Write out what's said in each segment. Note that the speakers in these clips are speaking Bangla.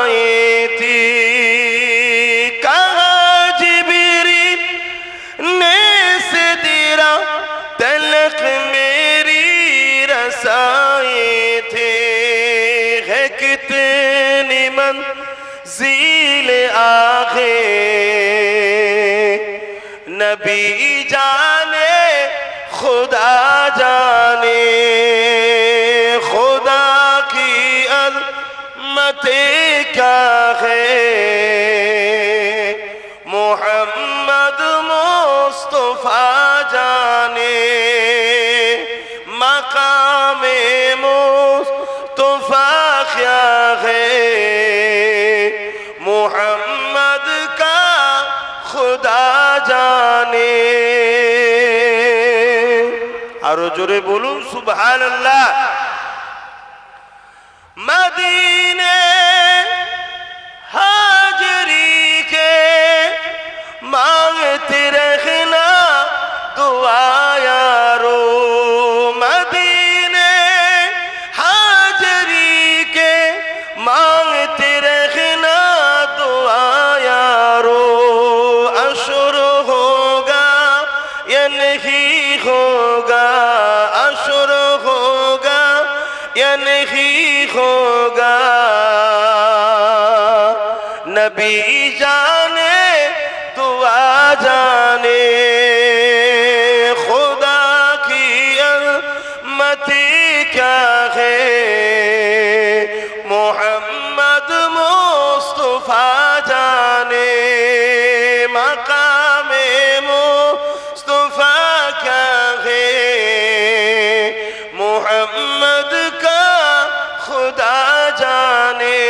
आए थी, कहा जिब्रील ने से तेरा तलक मेरी रसाए थे। है कितनी मंज़िल आगे नबी जाने खुदा जाने, खुदा की अज़मत क्या है, मोहम्मद मुस्तफा जाने, मकामे मुस्तफा क्या है, मोहम्मद का खुदा जाने। आरो जोरे बोलूं सुबहानअल्लाह। मदीने हाजरी के मांगते रहना दुआ यारो, मदीने हाजरी के मांगते रहना दुआ यारो। अशुर होगा या नहीं होगा, अशुर होगा या नहीं होगा, नबी जाने दुआ जाने, खुदा की अज़मत क्या है, मोहम्मद मुस्तफा जाने, मकामे मुस्तफा क्या है, मोहम्मद का खुदा जाने।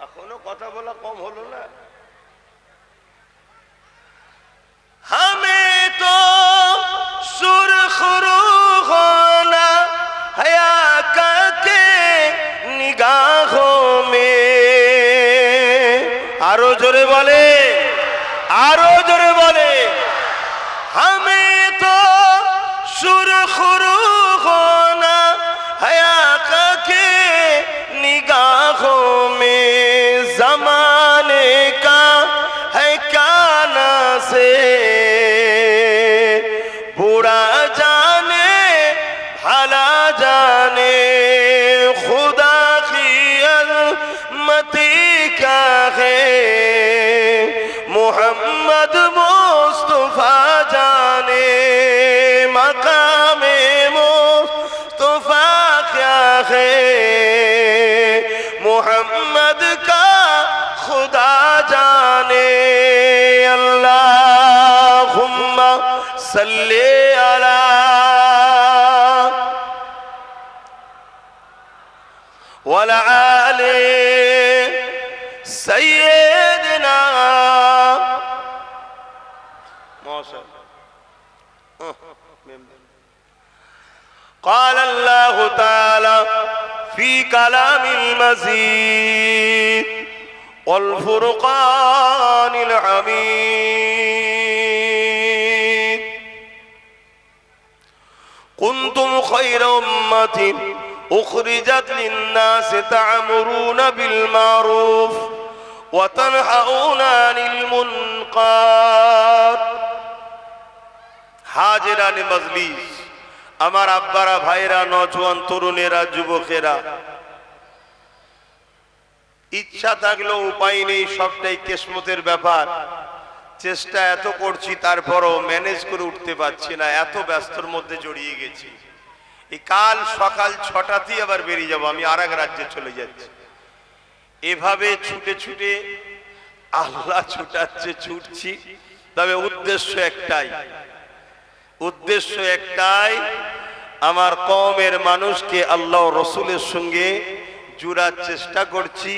এখনো কথা বলা কম হলো না। हमें तो सुरखरू होना हया के निगाहों में। आरो जोरे बोले, आरो जोरे बोले। हमें तो सुरखरू होना हया के निगाहों में, जमाने का है क्या ना से, बुरा जाने भला जाने, खुदा की अज़मत क्या है, मोहम्मद मुस्तफा जाने, मकामे मुस्तफा क्या है, मोहम्मद का खुदा जाने। अल्लाहुम्मा सल्ले अला वला आले सय्यदना। قال الله تعالى في كلام المزيد والفرقان الحميد، كنتم خير أمة أخرجت للناس تعمرون بالمعروف وتنهون عن المنكر। হাজিরানে মজলিস, আমার আব্বারা ভাইরা, নওজোয়ান তরুণেরা, যুবকেরা, ইচ্ছা থাকলেও উপায় নেই, সবটাই কিসমতের ব্যাপার। চেষ্টা এত করছি তারপরও ম্যানেজ করে উঠতে পারছি না, এত ব্যস্তর মধ্যে জড়িয়ে গেছি। এই কাল সকাল 6টাতেই আবার বেরিয়ে যাব, আমি আরেক রাজ্যে চলে যাচ্ছি। এভাবে ছুটে ছুটে আল্লাহ ছুটাচ্ছে, ছুটছি। তবে উদ্দেশ্য একটাই, উদ্দেশ্য একটাই, আমার কওমের মানুষকে আল্লাহ রসুলের সঙ্গে জুড়ার চেষ্টা করছি।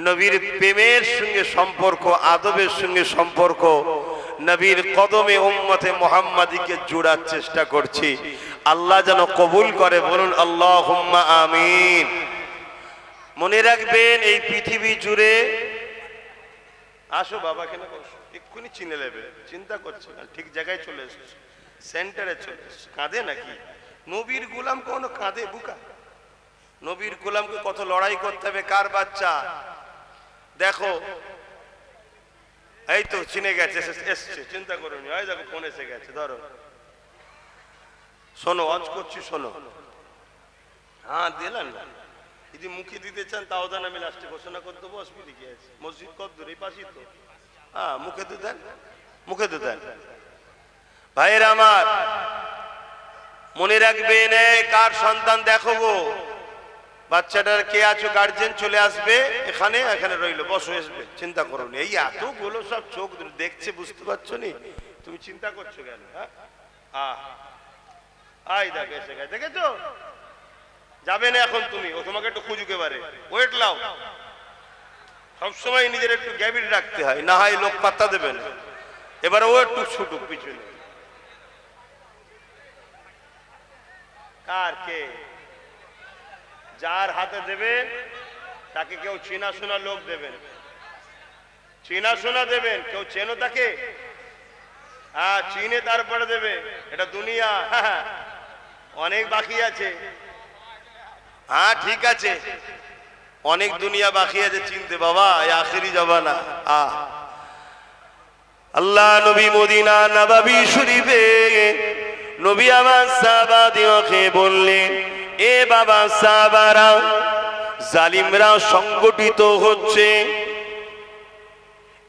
নবীর প্রেমের সঙ্গে সম্পর্ক, আদবের সঙ্গে সম্পর্ক, নবীর কদমে উম্মতে মুহাম্মাদিকে জোড়ার চেষ্টা করছি। আল্লাহ যেন কবুল করে, বলুন আল্লাহুম্মা আমিন। মনে রাখবেন, এই পৃথিবী জুড়ে, আসো বাবা, কেন এক্ষুনি চিনে নেবে, চিন্তা করছে না, ঠিক জায়গায় চলে এসেছে, সেন্টারে চলে এসেছে। কাঁদে নাকি? নবীর গোলাম কোনো কাঁদে? বুকা নবীর গোলামকে কত লড়াই করতে হবে, কার বাচ্চা দেখো, এই তো চিনে গেছে, এসছে, চিন্তা করুন, ওই দেখো ফোন এসে গেছে, ধরো শোনো, আজ করছি শোনো। হ্যাঁ দিলেন না, যদি মুখে দিতে চান তাও দেন, আমি লাস্টে ঘোষণা করে দেবো, অসুবিধা কি আছে, মসজিদ কত দূর, এই পাশেই তো। হ্যাঁ মুখে তো দেন, মুখে তো দেন। ভাইয়ের আমার মনে রাখবেন, কার সন্তান দেখো গো, বাচ্চাটার কে আছো গার্জেন চলে আসবে এখানে, এখানে রইলো, বসো, আসবে, চিন্তা করুন। এই এতগুলো সব চোখ দেখছে, বুঝতে পারছো নি, তুমি চিন্তা করছো কেন? হ্যাঁ আই দেখ এসে গেছে, দেখেছো? যাবে না এখন তুমি, ও তোমাকে একটু খুঁজুকে পারে, ওয়েট লাও। সবসময় নিজের একটু গ্যাবিট রাখতে হয়, না হয় লোক পাত্তা দেবে না। এবার ও একটু ছুটুক পিছনে। কার কে? যার হাতে দেবেন তাকে কেউ চেনা শোনা লোক দেবেন, চেনা শোনা দেবেন। কেউ চেনো তাকে? হ্যাঁ চিনে তারপরে দেবে। এটা দুনিয়া, অনেক বাকি আছে। হ্যাঁ ঠিক আছে, অনেক দুনিয়া বাকি আছে চিনতে বাবা, এই আখেরি জমানা। আল্লাহ নবী মদিনা নববী শরীফে নবী আমার সাহাবাদেরকে বললেন, এ বাবা সাহাবারা, জালিমরা সংগঠিত হচ্ছে।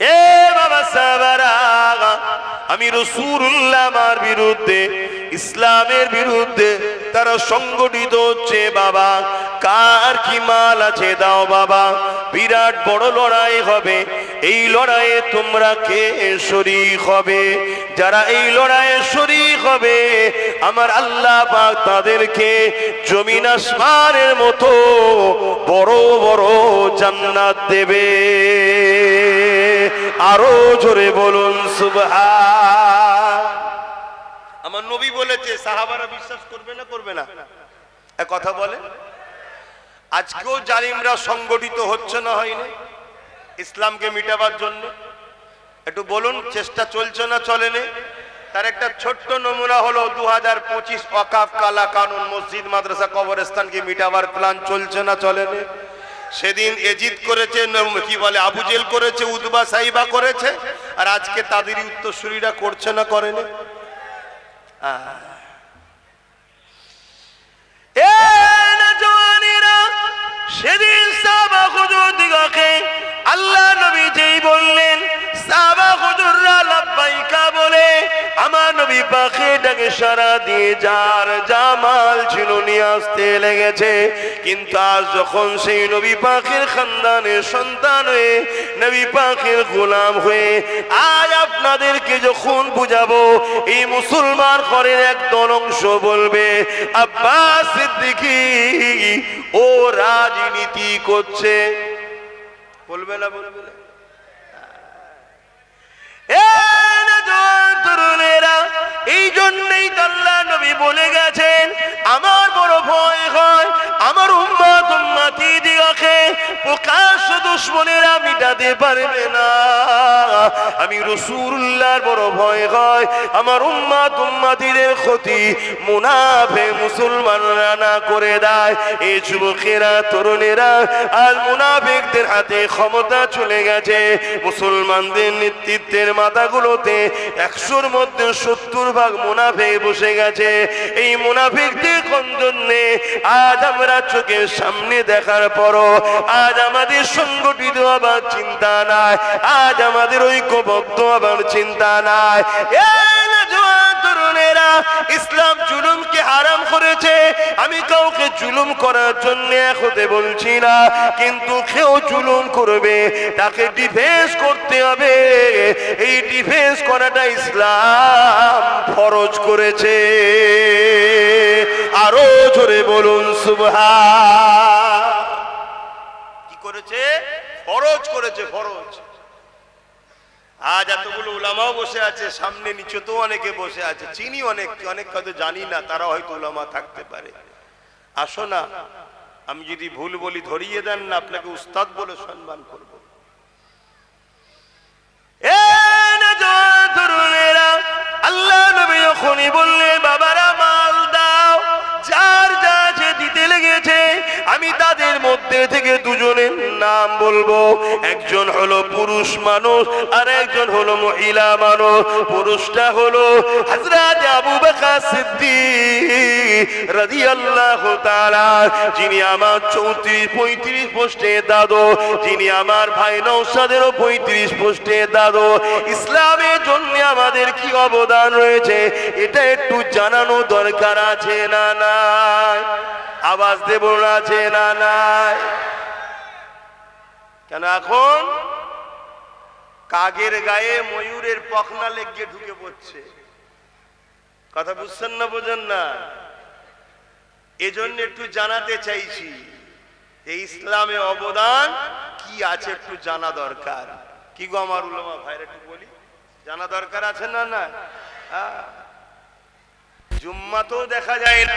এ বাবা সাহাবারা, আমি রাসূলুল্লাহ আমার বিরুদ্ধে, ইসলামের বিরুদ্ধে তারা সংগঠিত হচ্ছে। বাবা কার কি মাল আছে দাও বাবা, বিরাট বড় লড়াই হবে। এই লড়াইয়ে তোমরা কে শরীক হবে? যারা এই লড়াইয়ে শরীক হবে, আমার আল্লাহ পাক তাদেরকে জমিন আসমানের মতো বড় বড় জান্নাত দেবে। আরো জোরে বলুন সুবহান। আমার নবী বলেছে, সাহাবারা বিশ্বাস করবে না? করবে না? এক কথা বলে, আজকেও জালিমরা সংগঠিত হচ্ছে না, হয়নি ইসলামকে মিটাবার জন্য? একটু বলুন, চেষ্টা চলছে না চলেনি? তার একটা ছোট্ট নমুনা হলো 2025 ওয়াকাফ কালা কানুন, মসজিদ মাদ্রাসা কবরস্থানকে মিটাবার প্ল্যান চলছে না চলেনি? সেদিন এজিদ করেছে, কি বলে আবু জেল করেছে, উতবা সাইবা করেছে, আর আজকে তাদেরই উত্তরসূরিরা করছে না করেনি? সেদিন সাহাবা হুজুর দিগকে আল্লাহ নবী যেই বললেন, সাহাবা হুজুররা লাব্বাইকা বলে আমার নবী পাকে ডাকে সারা দিয়ে যার জামাল ছিল নিয়ে আসতে লেগেছে। কিন্তু আজ যখন সেই নবী পাকের খানদানের সন্তান হয়ে, নবী পাকের গোলাম হয়ে আজ আপনাদেরকে যখন বুঝাবো, এই মুসলমান ঘরের একদল অংশ বলবে আব্বাস সিদ্দিকী ও রাজনীতি করছে, বলবে না? বলবে না? তরুণেরা, এই জন্যই আল্লাহ নবী বলে গেছেন, আমার বড় ভয় হয় আমার উম্মত উম্মতি দিগকে প্রকাশ্য দুশমনেরা মিটাতে পারবে না। আমি রাসূলুল্লাহর বড় ভয় হয় আমার উম্মত উম্মতিদের ক্ষতি মুনাফিক মুসলমানরা না করে দেয়। এই যুবকেরা, তরুণেরা, আজ মুনাফিকদের হাতে ক্ষমতা চলে গেছে। মুসলমানদের নেতৃত্বের মাথাগুলোতে 100-র মধ্যে 70 ভাগ মুনাফিক বসে গেছে। এই মুনাফিকদের কোন জন্যে আজ আমরা চোখের সামনে দেখার পরও আজ আমাদের সংগঠিত হবার চিন্তা নাই, আজ আমাদের ঐক্যবদ্ধ হবার চিন্তা নাই। তরুণেরা, ইসলাম জুলুমকে হারাম করেছে। আমি কাউকে জুলুম করার জন্য হতে বলছি না, কিন্তু কেউ জুলুম করবে তাকে ডিফেন্স করতে হবে। এই ডিফেন্স করাটা ইসলাম ফরজ করেছে। আরো জোরে বলুন সুবহান। কি করেছে? ফরজ করেছে, ফরজ। আজ এতগুলো উলামাও বসে আছে, সামনে নিচে তো অনেকে বসে আছে, চিনি অনেক হয়তো জানি না, তারা হয়তো উলামা থাকতে পারে। আসো না, আমি যদি ভুল বলি ধরিয়ে দেন না, আপনাকে উস্তাদ বলে সম্মান করব। আল্লাহ নবী যখনই বললে বাবারা মাল দাও, যার যা আছে দিতে লেগেছে, আমি নাম বলবো। একজন হলো পুরুষ মানুষ আর একজন হলো মহিলা মানুষ। পুরুষটা হলো হযরত আবু বকর সিদ্দিক রাদিয়াল্লাহু তাআলা, যিনি আমার 34-35 পোস্টে দাদু, যিনি আমার ভাই নওশাদেরও 35 পোস্টে দাদু। ইসলামের জন্য আমাদের কি অবদান রয়েছে এটা একটু জানানো দরকার আছে না নাই? আওয়াজ দেব না, আছে না নাই? কেন এখন কাগের গায়ে ময়ূরের পখনা লেগে ঢুকে পড়ছে। কথা বুঝছেন না, বোঝেন না? এজন্য একটু জানাতে চাইছি যে ইসলামে অবদান কি আছে একটু জানা দরকার। কি গো আমার উলামা ভাইরা, একটু বলি, জানা দরকার আছে না না? জুম্মাতেও দেখা যায় না,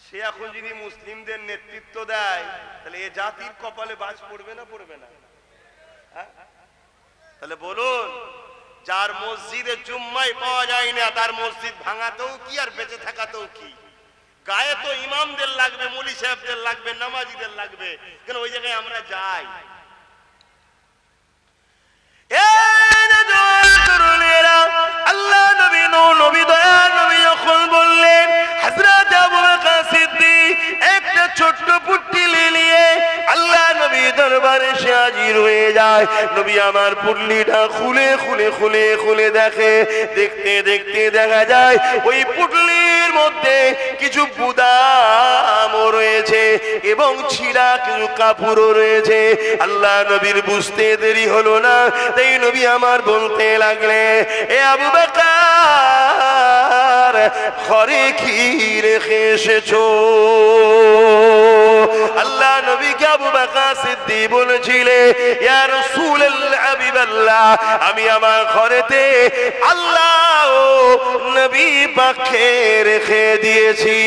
সে এখন যদি মুসলিমদের নেতৃত্ব দেয় তাহলে এ জাতির কপালে বাজ পড়বে না পড়বে না? তাহলে বলুন, যার মসজিদে জুম্মায় পাওয়া যায় না তার মসজিদ ভাঙাতেও কি আর বেঁচে থাকাতেও কি? গায়ে তো ইমামদের লাগবে, মৌলী সাহেবদের লাগবে, নামাজিদের লাগবে, কেন ওই জায়গায় আমরা যাই? আল্লাহ নবী নবী দয়া নবী যখন বললেন হযরত আবু বকর সিদ্দিক একটা ছোট্ট পুটলি নিয়ে আল্লাহ নবী দরবারে সে হাজির হয়ে যায়। নবী আমার পুটলিটা খুলে খুলে খুলে খুলে দেখে, দেখতে দেখতে দেখা যায় ওই পুটলির মধ্যে কিছু বুদামও রয়েছে এবং ছিঁড়া কিছু কাপড়ও রয়েছে। আল্লাহ নবীর বুঝতে দেরি হলো না, তাই নবী আমার বলতে লাগলে, এ আবু বকর, ঘরে কি রেখে এসেছো? আল্লাহ নবীকে আবু বকর সিদ্দিক বলেছিলে, ইয়া রাসূলুল্লাহ, হাবিবাল্লাহ, আমি আমার ঘরেতে আল্লাহ ও নবী পাকে রেখে দিয়েছি।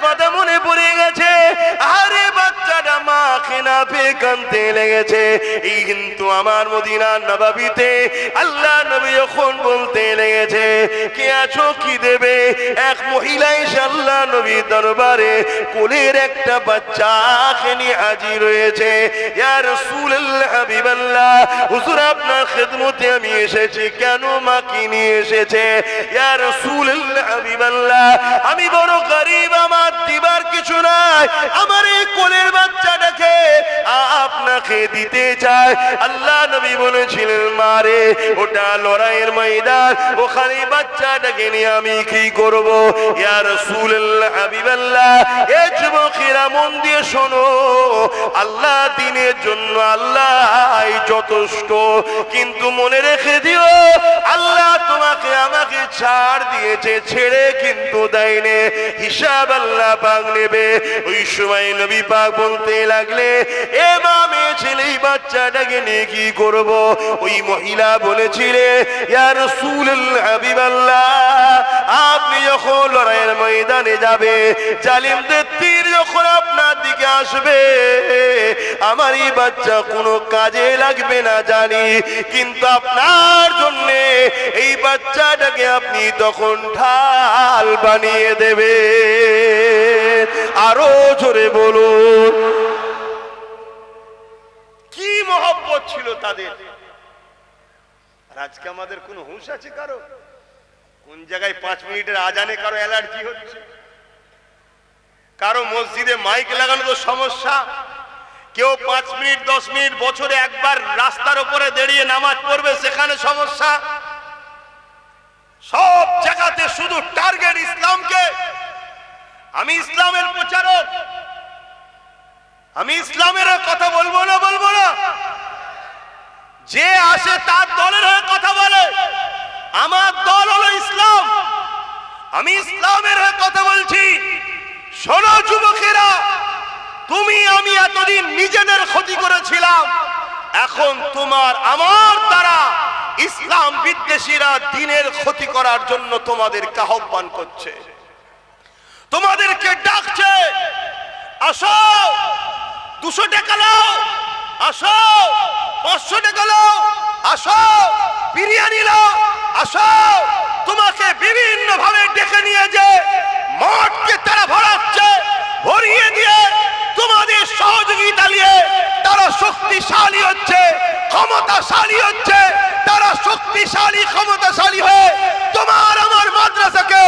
কথা মনে পড়ে গেছে, আরে বাচ্চাটা মাকে না পেয়ে কাঁদতে লেগেছে। এই কিন্তু আমার মদিনার নববীতে আল্লাহ নবী যখন বলতে লেগেছে, কে আছো, কি দেবে? এক মহিলা এসে আল্লাহ নবী দরবারে কোলের একটা বাচ্চাকে নিয়ে হাজির হয়েছে। ইয়া রাসূলুল্লাহ, হাবিবাল্লাহ, হুজুর আপনার খেদমতে আমি এসেছি। কেন, মা কি নিয়ে এসেছে? ইয়া রাসূলুল্লাহ, হাবিবাল্লাহ, আমি বড় গরীব, আমার দিবার কিছু নাই, আমার এই কোলের বাচ্চাটাকে আপনাকে দিতে চাই। আল্লাহ নবী বলেছিলেন, মারে, ওটা লড়াইয়ের ময়দান, ওখানে বাচ্চাটাকে নিয়ে আমি কি করব? ইয়া রাসূলুল্লাহ, হাবিবাল্লাহ, এ যুবকেরা মন দিয়ে শোনো, আল্লাহ দিনের জন্য আল্লাহ যথেষ্ট, কিন্তু মনে রেখে দিও আল্লাহ তোমাকে আমাকে ছাড় দিয়েছে, ছেড়ে কিন্তু দেয়নি, হিসাব আল্লাহ পাক নেবে। ওই সময় নবী পাক বলতে লাগলে, এ মা, মেয়ে ছেলে এই বাচ্চাটাকে নিয়ে কি করব? ওই মহিলা বলেছিলে, ইয়া রাসূলুল্লাহ, হাবিবাল্লাহ, আপনি যখন লড়াইয়ের ময়দানে যাবে, জালিমদের তীর যখন আপনার দিকে আসবে, আমার এই বাচ্চা কোনো কাজে লাগবে না জানি, কিন্তু আপনার জন্য এই বাচ্চাটাকে আপনি তখন ঢাল বানিয়ে দেবে। আরো জোরে বলুন, কি মহব্বত ছিল তাদের। আর আজকে আমাদের কোন হুঁশ আছে কারো? কোন জায়গায় 5 মিনিটের আজানে কারো অ্যালার্জি হচ্ছে, কারো মসজিদে মাইক লাগানো তো সমস্যা, কেউ 5 মিনিট 10 মিনিট বছরে একবার রাস্তার উপরে দাঁড়িয়ে নামাজ পড়বে, সেখানে সমস্যা। সব জায়গাতে শুধু টার্গেট ইসলামকে। আমি ইসলামের প্রচারক, আমি ইসলামের কথা বলবো না, বলবো না, যে আসে তার দলের হয়ে কথা বলে। আমার দল হলো ইসলাম, আমি ইসলামের হয়ে কথা বলছি। শোনো যুবকেরা, তুমি আমি এতদিন নিজেদের ক্ষতি করেছিলাম, এখন তোমার আমার দ্বারা ইসলাম বিদ্বেষীরা দিনের ক্ষতি করার জন্য তোমাদেরকে আহ্বান করছে, তোমাদেরকে ডাকছে, আসো 200 টাকা নাও, আসো 500 টাকা নাও, আসো বিরিয়ানি নাও, আসো। তোমাকে বিভিন্ন ভাবে ডেকে নিয়ে যে মঠকে তারা ভরাচ্ছে, ভরিয়ে দিয়ে তোমাদের সহযোগিতা নিয়ে তারা শক্তিশালী হচ্ছে, ক্ষমতাশালী হচ্ছে। তারা শক্তিশালী ক্ষমতাশালী হয়ে তোমার আমার মাদ্রাসাকে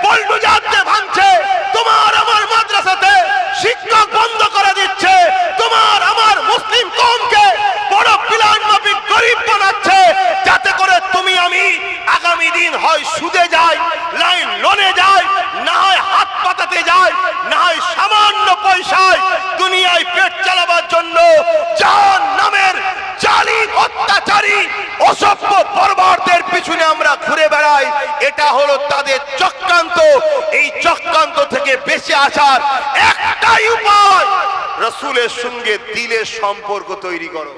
বল্টুজাতে ভাঙছে, তোমার আমার মাদ্রাসাতে শিক্ষক বন্ধ করে দিচ্ছে, তোমার আমার মুসলিম কওমকে বড় প্ল্যান মাফিক গরিব বানাচ্ছে, যাতে করে তুমি আমি আগামী দিন হয় সুদে যাই, লাইন লোনে যাই, না হয় হাত পাতাতে যাই, না হয় সামান্য পয়সায় দুনিয়ায় পেট চালাবার জন্য জান নামের জালিম অত্যাচারী অসভ্য বর্বরদের পিছনে আমরা ঘুরে বেড়াই। এটা হলো তাদের চক্রান্ত। এই চক্রান্ত থেকে বেঁচে আসার একটাই উপায়, রাসূলের সঙ্গে দিলের সম্পর্ক তৈরি করো,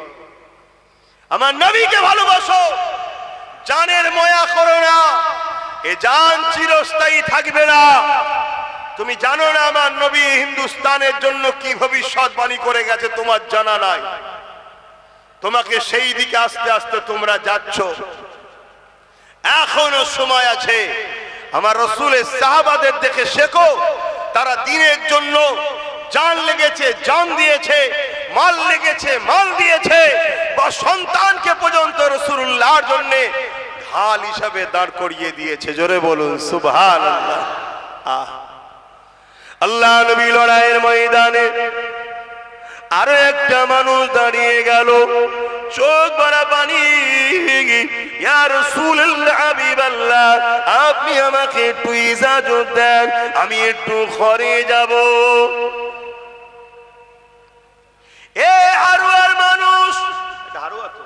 আমার নবীকে ভালোবাসো, জানের মায়া করো না। এ জান চিরস্থায়ী থাকবে না। তুমি জানো না আমার নবী হিন্দুস্তানের জন্য কি ভবিষ্যৎবাণী করে গেছে, তোমার জানা নাই। তোমাকে সেই দিকে আস্তে আস্তে তোমরা যাচ্ছ, এখনো সময় আছে। আমার রাসূলের সাহাবাদের দেখে শেখো, তারা দ্বীনের জন্য জান লেগেছে, জান দিয়েছে, মাল লেগেছে, মাল দিয়েছে, বা সন্তানকে পর্যন্ত রাসূলুল্লাহর জন্য ঢাল হিসাবে দাঁড় করিয়ে দিয়েছে। জোরে বলুন সুবহানাল্লাহ। আল্লাহ নবী লড়াইয়ের ময়দানে আরো একটা মানুষ দাঁড়িয়ে গেল, চোখ ভরা পানি। ইয়া রাসূলুল্লাহ, হাবিবাল্লাহ, আপনি আমাকে একটু ইজাজত দেন, আমি একটু ঘরে যাব। এ হারুয়ার মানুষ, এটা হারুয়া তো,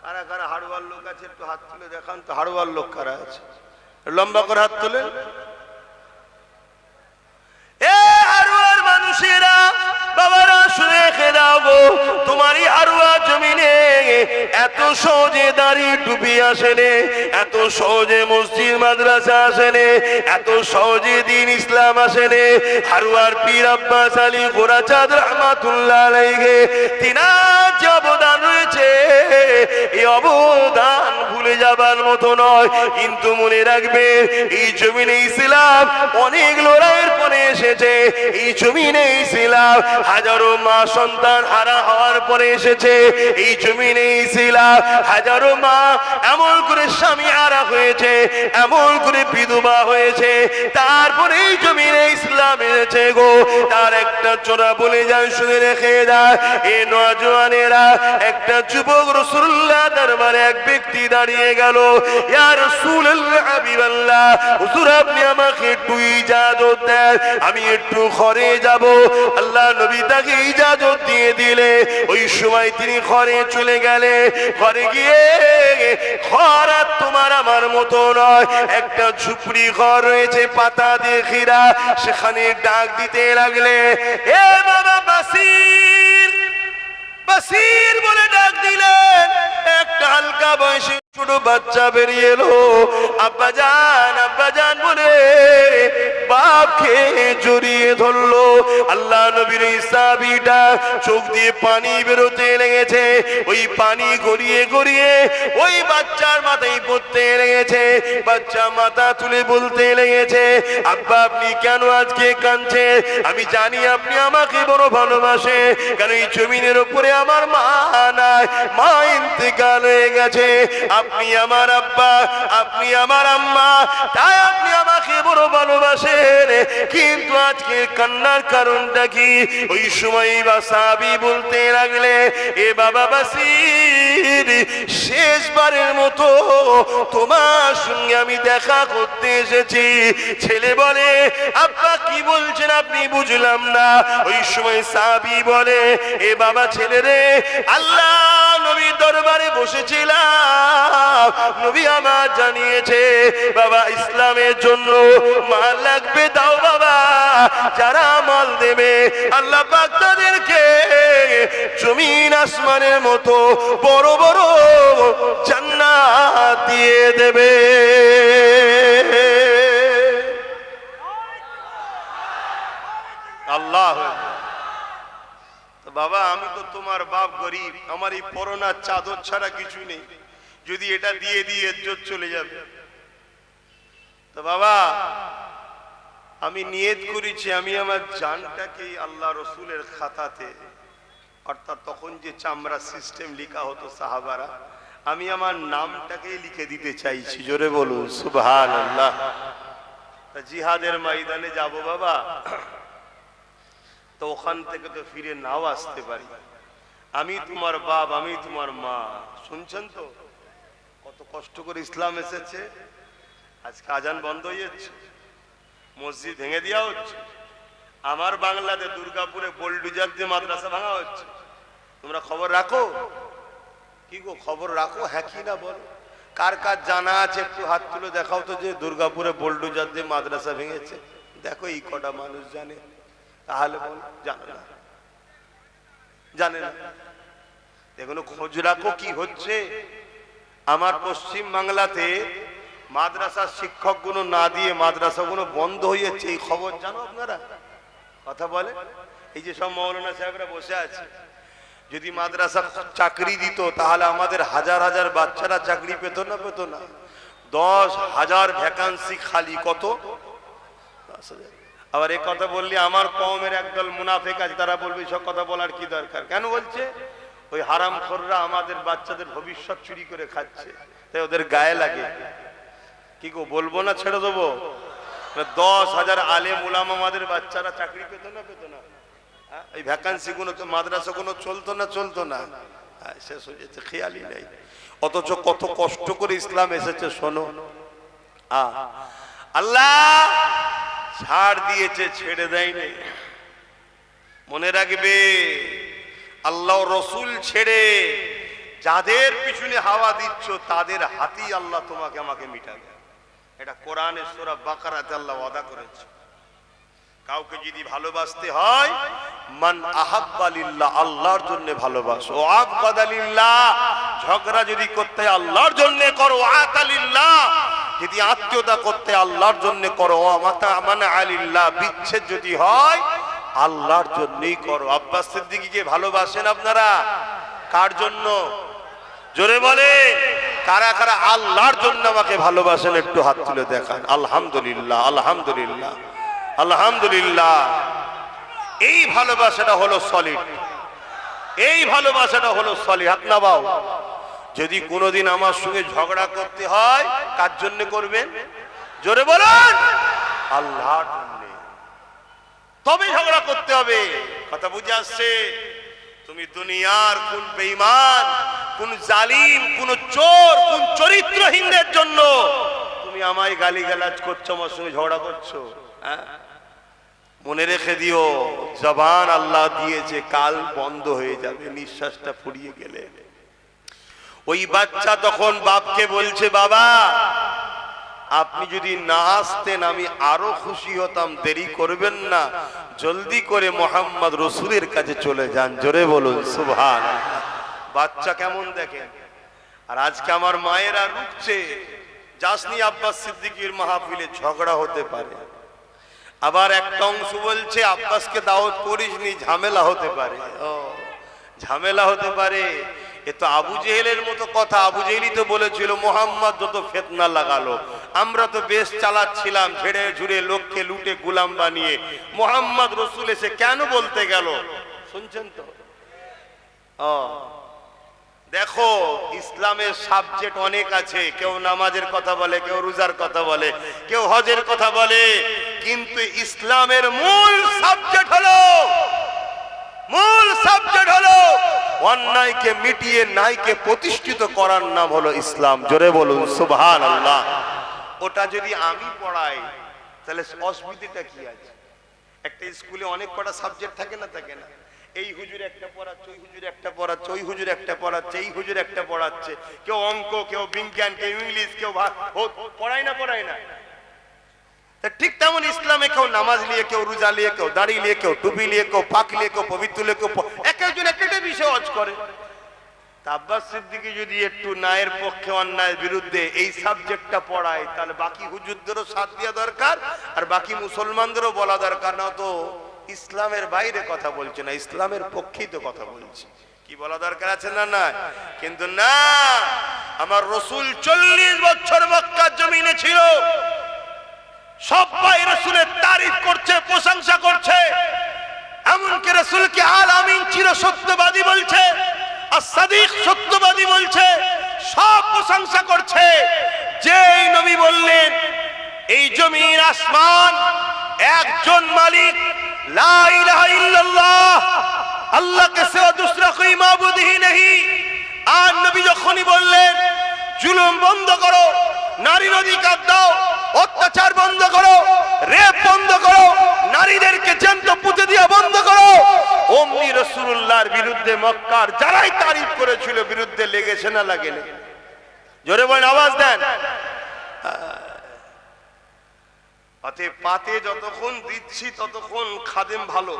কারা কারা হারুয়ার লোক আছে একটু হাত তুলে দেখান তো। হারুয়ার লোক কারা আছে? লম্বা করে হাত তুলে। এ হারুয়ার মানুষেরা, বাবারা শুনে রেখে দাও গো, তোমারই হারুয়া জমিনে এত সহজে দাড়ি টুপি আসেনে, এত সহজে মসজিদ মাদ্রাসা আসেনে, এত সহজে দ্বীন ইসলাম আসেনে। হারুয়ার পীর আব্বাস আলী গোরাচাঁদ রহমাতুল্লাহ আলাইহি তিনার যে অবদান রয়েছে, এই অবদান ভুলে যাবার মতো নয়। কিন্তু মনে রাখবে, এই জমিনে ইসলাম অনেক লড়াইয়ের পরে এসেছে। এই জমিনে ইসলাম হাজারো মা সন্তান হারা হওয়ার পরে এসেছে। এই জমিনে ইসলাম হাজারো মা এমন করে স্বামী হারা হয়েছে, এমন করে বিধবা হয়েছে, তারপরে এই জমিনে ইসলাম এসেছে গো। তার একটা চোরা বলে যায়, শুনে রেখে যায়। এ নওজওয়ানেরা, একটা যুবক রাসূলুল্লাহ দরবারে এক ব্যক্তি দাঁড়িয়ে গেল। ইয়া রাসূলুল্লাহ, হাবিবাল্লাহ, হুজুর আপনি আমাকে একটু ইজাজত দেন, আমি একটু ঘরে যাব। আল্লাহ নবী তাকে ইজাজত দিয়ে দিলে। ওই সময় তিনি ঘরে চলে গেলে। ঘরে গিয়ে, ঘর আর তোমার আমার মতো নয়, একটা ঝুপড়ি ঘর রয়েছে, পাতা দিয়ে ঘেরা। সেখানে ডাক দিতে লাগলে, এ বাবা বাসির, বাসির বলে ডাক দিলেন। একটা হালকা বয়সী ছোট বাচ্চা বেরিয়ে এলো। আব্বাজান, আব্বাজান বলে বাপকে জড়িয়ে ধরলো। আল্লাহ নবীর এই সাহাবীটা চোখ দিয়ে পানি বেরোতে লেগেছে। ওই পানি গড়িয়ে গড়িয়ে ওই বাচ্চার মাথায় পড়তে লেগেছে। বাচ্চা মাথা তুলে বলতে লেগেছে, আব্বা আপনি কেন আজকে কাঁদছেন? আমি জানি আপনি আমাকে বড় ভালোবাসে, কারণ এই জমিনের উপরে আমার মা নাই, মা ইন্তেকাল হয়ে গেছে। আপনি আমার আব্বা, আপনি আমার আম্মা, তাই আপনি আমাকে বড় ভালোবাসেন। কিন্তু আজকে কান্নার কারণটা কি? ওই সময় সাহাবী বলতে লাগলে, এ বাবা বাসির, শেষবারের মতো তোমার সঙ্গে আমি দেখা করতে এসেছি। ছেলে বলে, আব্বা কি বলছেন আপনি? বুঝলাম না। ওই সময় সাহাবী বলে, এ বাবা ছেলে রে, আল্লাহ নবীর দরবারে বসেছিলাম, নবী আমার জানিয়েছে বাবা ইসলামের জন্য মাল লাগবে, দাও বাবা। যারা মাল দেবে আল্লাহ পাক তাদেরকে জমিন আসমানের মতো বড় বড় জান্নাত দিয়ে দেবে। আল্লাহ। বাবা আমি তো তোমার বাপ গরিব, আমার এই পরনার চাদর ছাড়া কিছু নেই, যদি এটা দিয়ে দিয়ে ইজ্জত চলে যাবে। তো বাবা আমি নিয়ত করেছি আমি আমার জানটাকে আল্লাহ রসুলের খাতাতে, অর্থাৎ তখন যে চামড়া সিস্টেম লেখা হতো সাহাবারা, আমি আমার নামটাকেই লিখে দিতে চাইছি। জোরে বলুন সুবহানাল্লাহ। জিহাদের ময়দানে যাব বাবা, তো ওখান থেকে তো ফিরে নাও আসতে পারি। আমি তোমার বাপ, আমি তোমার মা। শুনছেন তো কত কষ্ট করে ইসলাম এসেছে। আজকে আজান বন্ধ হয়ে যাচ্ছে, মসজিদ ভেঙে দেওয়া হচ্ছে। আমার বাংলাতে দুর্গাপুরে বোলডুজার দিয়ে মাদ্রাসা ভাঙা হচ্ছে। তোমরা খবর রাখো? কি গো খবর রাখো? হ্যাঁ কি না বলো? কার কার জানা আছে একটু হাত তুলে দেখাও তো, যে দুর্গাপুরে বোলডুজার দিয়ে মাদ্রাসা ভেঙেছে। দেখো এই কটা মানুষ জানে, তাহলে বল জানে না, জানে না। দেখুন খোঁজ রাখো কি হচ্ছে। আমার পশ্চিম বাংলাতে মাদ্রাসার শিক্ষকগুলো না দিয়ে মাদ্রাসাগুলো বন্ধ হয়ে যাচ্ছে, এই খবর জানো আপনারা? কথা বলে এই যে সব মৌলানা সাহেবরা বসে আছে, যদি মাদ্রাসা চাকরি দিত তাহলে আমাদের হাজার হাজার বাচ্চারা চাকরি পেত না? পেত না? 10,000 ভ্যাকান্সি খালি। কত? 10,000। আবার এই কথা বললে আমার কওমের একদল মুনাফিক আছে, তারা বলবে সব কথা বলার কি দরকার? কেন বলছে? ওই হারামখোররা আমাদের বাচ্চাদের ভবিষ্যৎ চুরি করে খাচ্ছে, তাই ওদের গায়ে লাগে। কি গো বলবো না ছেড়ে দেবো? 10,000 আলেম উলামা আমাদের বাচ্চারা চাকরি পেত না? পেত না? এই ভ্যাকান্সি গুলো তো মাদ্রাসা কোনো চলতো না? চলতো না? শেষ হয়ে যেতে খেয়ালই নেই। অথচ কত কষ্ট করে ইসলাম এসেছে শোনো। আল্লাহ ছাড় দিয়েছে, ছেড়ে দেয়নি। মনে রাখবে, আল্লাহ রসুল ছেড়ে যাদের পিছনে হাওয়া দিচ্ছ তাদের হাতেই আল্লাহ তোমাকে আমাকে মিটাবে। এটা কোরআনে সূরা বাকারাতে আল্লাহ ওয়াদা করেছে। কাউকে যদি ভালোবাসতে হয়, মান আহাব্বা লিল্লাহ, আল্লাহর জন্য ভালোবাসো। ও আবগাদা লিল্লাহ, ঝগড়া যদি করতে আল্লাহর জন্য করো। আতা লিল্লাহ, যদি আত্মীয়তা করতে আল্লাহর জন্য করো। মাতা মানা আলিল্লাহ, বিচ্ছেদ যদি হয় আল্লাহর জন্যই করো। আব্বাস সিদ্দিকীকে ভালোবাসেন আপনারা? কার জন্য? জোরে বলে কারা কারা আল্লাহর জন্য আমাকে ভালোবাসেন? একটু হাত তুলে দেখান। আলহামদুলিল্লাহ, আলহামদুলিল্লাহ, আলহামদুলিল্লাহ। এই ভালোবাসাটা হলো সলিড, এই ভালোবাসাটা হলো সলিড। হাত নামাও। যদি কোনোদিন আমার সঙ্গে ঝগড়া করতে হয়, কার জন্য করবেন? জোরে বলেন। আল্লাহর জন্য। তবে ঝগড়া করতে হবে। কথা বুঝে আসছে? তুমি দুনিয়ার কোন বেঈমান, কোন জালিম, কোন চোর, কোন চরিত্রহীনদের জন্য তুমি আমায় গালিগালাজ করছো, আমার সঙ্গে ঝগড়া করছো? মনে রেখে দিও, জবান আল্লাহ দিয়েছে, কাল বন্ধ হয়ে যাবে নিঃশ্বাসটা ফুরিয়ে গেলে। ওই বাচ্চা তখন বাপকে বলছে, বাবা আপনি যদি না আসতেন আমি আরো খুশি হতাম, দেরি করবেন না, জলদি করে মোহাম্মদ রসুলের কাছে চলে যান। জোরে বলুন সুবহানাল্লাহ। বাচ্চা কেমন দেখেন। আর আজকে আমার মায়েরা রুখছে, যাসনি আব্বাস সিদ্দিকীর মাহফিলে, ঝগড়া হতে পারে। আবার একটা অংশ বলছে আব্বাসকে দাওয়াত করিসনি, ঝামেলা হতে পারে। ঝামেলা হতে পারে। এ তো আবু জেহেলের মতো কথা। আবু জেহেলই তো বলেছিল মোহাম্মদ যত ফিতনা লাগালো, আমরা তো বেশ চালাচ্ছিলাম, ঝেড়ে ঝুড়ে লোককে লুটে গোলাম বানিয়ে। মোহাম্মদ রসুল এসে কেন বলতে গেল? শুনছেন তো? দেখো ইসলামের সাবজেক্ট অনেক আছে। কেউ নামাজের কথা বলে, কেউ রোজার কথা বলে, কেউ হজের কথা বলে, কিন্তু ইসলামের মূল সাবজেক্ট হলো অন্যায়কে মিটিয়ে ন্যায়কে প্রতিষ্ঠিত করার নাম হলো ইসলাম। জোরে বলুন সুবহানাল্লাহ। ওটা যদি আমি পড়াই তাহলে অসুবিধাটা কি আছে? একটা স্কুলে অনেক কটা সাবজেক্ট থাকে না? থাকে না? এই হুজুর একটা পড়াচ্ছে, ওই হুজুর একটা পড়াচ্ছে, ওই হুজুর একটা পড়াচ্ছে, এই হুজুর একটা পড়াচ্ছে। কেউ অঙ্ক, কেউ বিজ্ঞান, কেউ ইংলিশ, কেউ পড়ায় না? পড়ায় না? ঠিক তেমন ইসলামে কেউ নামাজ নিয়ে, কেউ রোজা নিয়ে, কেউ দাড়ি নিয়ে, কেউ টুপি নিয়ে, কেউ পাক নিয়ে, কেউ পবিত্র নিয়ে, কেউ এক একজন একটা বিষয় ওয়াজ করে। আব্বাস সিদ্দিকী যদি একটু ন্যায়ের পক্ষে অন্যায়ের বিরুদ্ধে এই সাবজেক্টটা পড়ায়, তাহলে বাকি হুজুরদেরও সাথ দেওয়া দরকার, আর বাকি মুসলমানদেরও বলা দরকার। না তো ইসলামের বাইরে কথা বলছে না, ইসলামের পক্ষেই তো কথা বলছে। কি বলা দরকার আছে না? না। কিন্তু না, আমার রসুল 40 বছর মক্কার জমিনে ছিল। সবাই রাসূলের তারিফ করছে, প্রশংসা করছে। এমনকি রাসূলকে আল আমিন চির সত্যবাদী বলছে, as-সাদিক সত্যবাদী বলছে, সব প্রশংসা করছে। যেই নবী বললেন এই জমিন আসমান একজন মালিক, লা ইলাহা ইল্লাল্লাহ, আল্লাহ কে সিवा दूसरा कोई माबूद ही नहीं। আর নবী যখনই বললেন জুলুম বন্ধ করো, নারীর অধিকার দাও, অত্যাচার বন্ধ করো, রেপ বন্ধ করো, নারীদেরকে জ্যান্ত পুঁতে দিয়া বন্ধ করো, অমনি রাসূলুল্লাহর বিরুদ্ধে মক্কার যারাই তারিফ করেছিল বিরুদ্ধে লেগেছে না লাগেনি? জোরে বলেন, আওয়াজ দেন। পাতে যতক্ষণ দিচ্ছি ততক্ষণ খাদেম ভালো,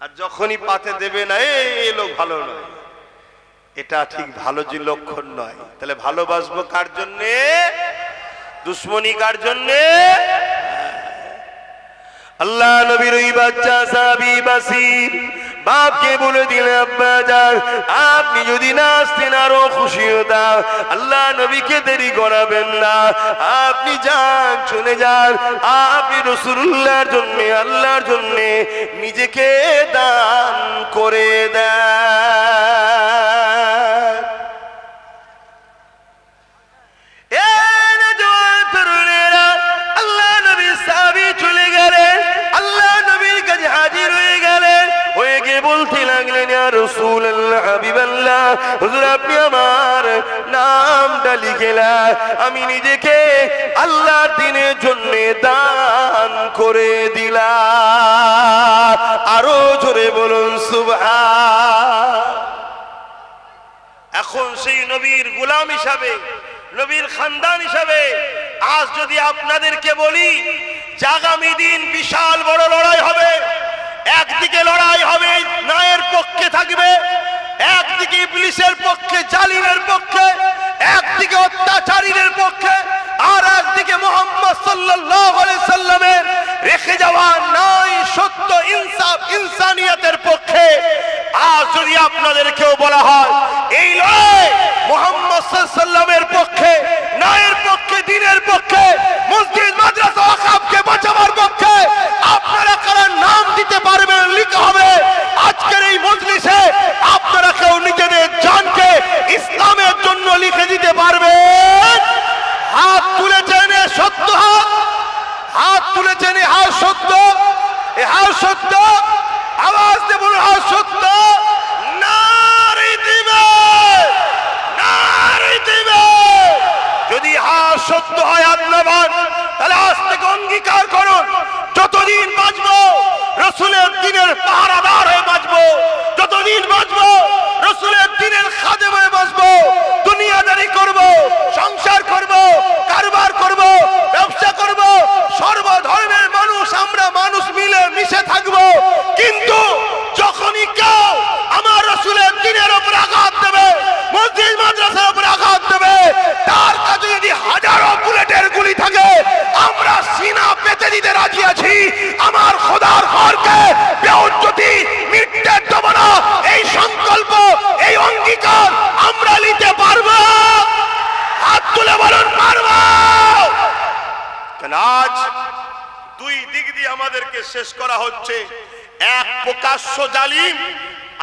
আর যখনই পাতে দেবে না এই লোক ভালো নয়, এটা ঠিক ভালো যে লক্ষণ নয়। তাহলে ভালোবাসবো কার জন্যে? দুশ্মনী কার জন্যে? আল্লাহ নবীর ওই বাচ্চা সাহাবী বাসির বাপকে বলে দিলেন, আব্বা যান আপনি যদি না আসতেন আরো খুশি হতাম। আল্লাহ নবীকে দেরি করাবেন না, আপনি যান, চলে যান। আপনি রাসূলুল্লাহর জন্য, আল্লাহর জন্য নিজেকে দান করে দেন। আল্লাহ নবীর সাহাবী চলে গেলেন, আল্লাহ নবীর কাছে হাজির হয়ে গেলেন, হয়ে গিয়ে বলতে লাগলেন, ইয়া রাসূলুল্লাহ, হাবিবাল্লাহ, হুজুর আপনি আমার নামটা লিখে নেন, আমি নিজেকে আল্লাহর দ্বীনের জন্য দান করে দিলাম। আরো জোরে বলুন সুবহান। এখন সেই নবীর গোলাম হিসাবে, নবীর খানদান হিসাবে আজ যদি আপনাদেরকে বলি যে আগামী দিন বিশাল বড় লড়াই হবে, একদিকে লড়াই হবে ন্যায়ের পক্ষে থাকবে, একদিকে ইবলিসের পক্ষে, জালিমের পক্ষে, একদিকে অত্যাচারীদের পক্ষে, আর একদিকে মুহাম্মদ সাল্লাল্লাহু আলাইহি সাল্লামের রেখে যাওয়া ন্যায়, সত্য, ইনসাফ, ইনসানিয়তের পক্ষে। আজ যদি আপনাদেরকেও বলা হয় এই লড়াই মুহাম্মদ সাল্লাল্লাহু আলাইহি সাল্লামের পক্ষে, ন্যায়ের পক্ষে, দ্বীনের পক্ষে, মসজিদ মাদ্রাসা ওয়াকফকে বাঁচাবার পক্ষে, আপনারা কারা নাম দিতে পারবেন? লিখা হবে আজকের এই মজলিসে। আপনারা কেউ নিজেদের জানকে ইসলামের জন্য লিখে দিতে পারবেন? হাত তুলেছেন, সত্য হাত, হাত তুলেছেন, হাত সত্য, এ হাত সত্য, আওয়াজ দিয়ে বলুন হাত সত্য। নারী দিবে, নারী দিবে। যদি হাত সত্য হয় আপনার, তাহলে আজ থেকে অঙ্গীকার করুন যতদিন বাঁচবো রাসূলের দ্বীনের পাহারাদার হয়ে বাঁচবো, যতদিন বাঁচবো রাসূলের দ্বীনের খাদেম হয়ে বাঁচবো, দুনিয়াদারি করব, সংসার করব, কারবার করব, ব্যবসা করব, সর্বধর্মের মানুষ আমরা মানুষ মিলে মিশে থাকবো। কিন্তু যখনই কেউ আমার রাসূলের দ্বীনের উপর আঘাত দেবে, মসজিদ মাদ্রাসার উপর আঘাত দেবে, তার কাছে যদি হাজারো বুলেটের গুলি থাকে আমরা সিনা পেতে দিতে রাজি আছি। আমার খোদার ঘরকে বেউজ্জতি মিটতে দেব না, এই সংকল্প, এই অঙ্গীকার আমরা নিতে পারবো। হাত তুলে বলুন পারবো। আজ দুই দিক দিয়ে আমাদেরকে শেষ করা হচ্ছে, এক প্রকাশ্য জালিম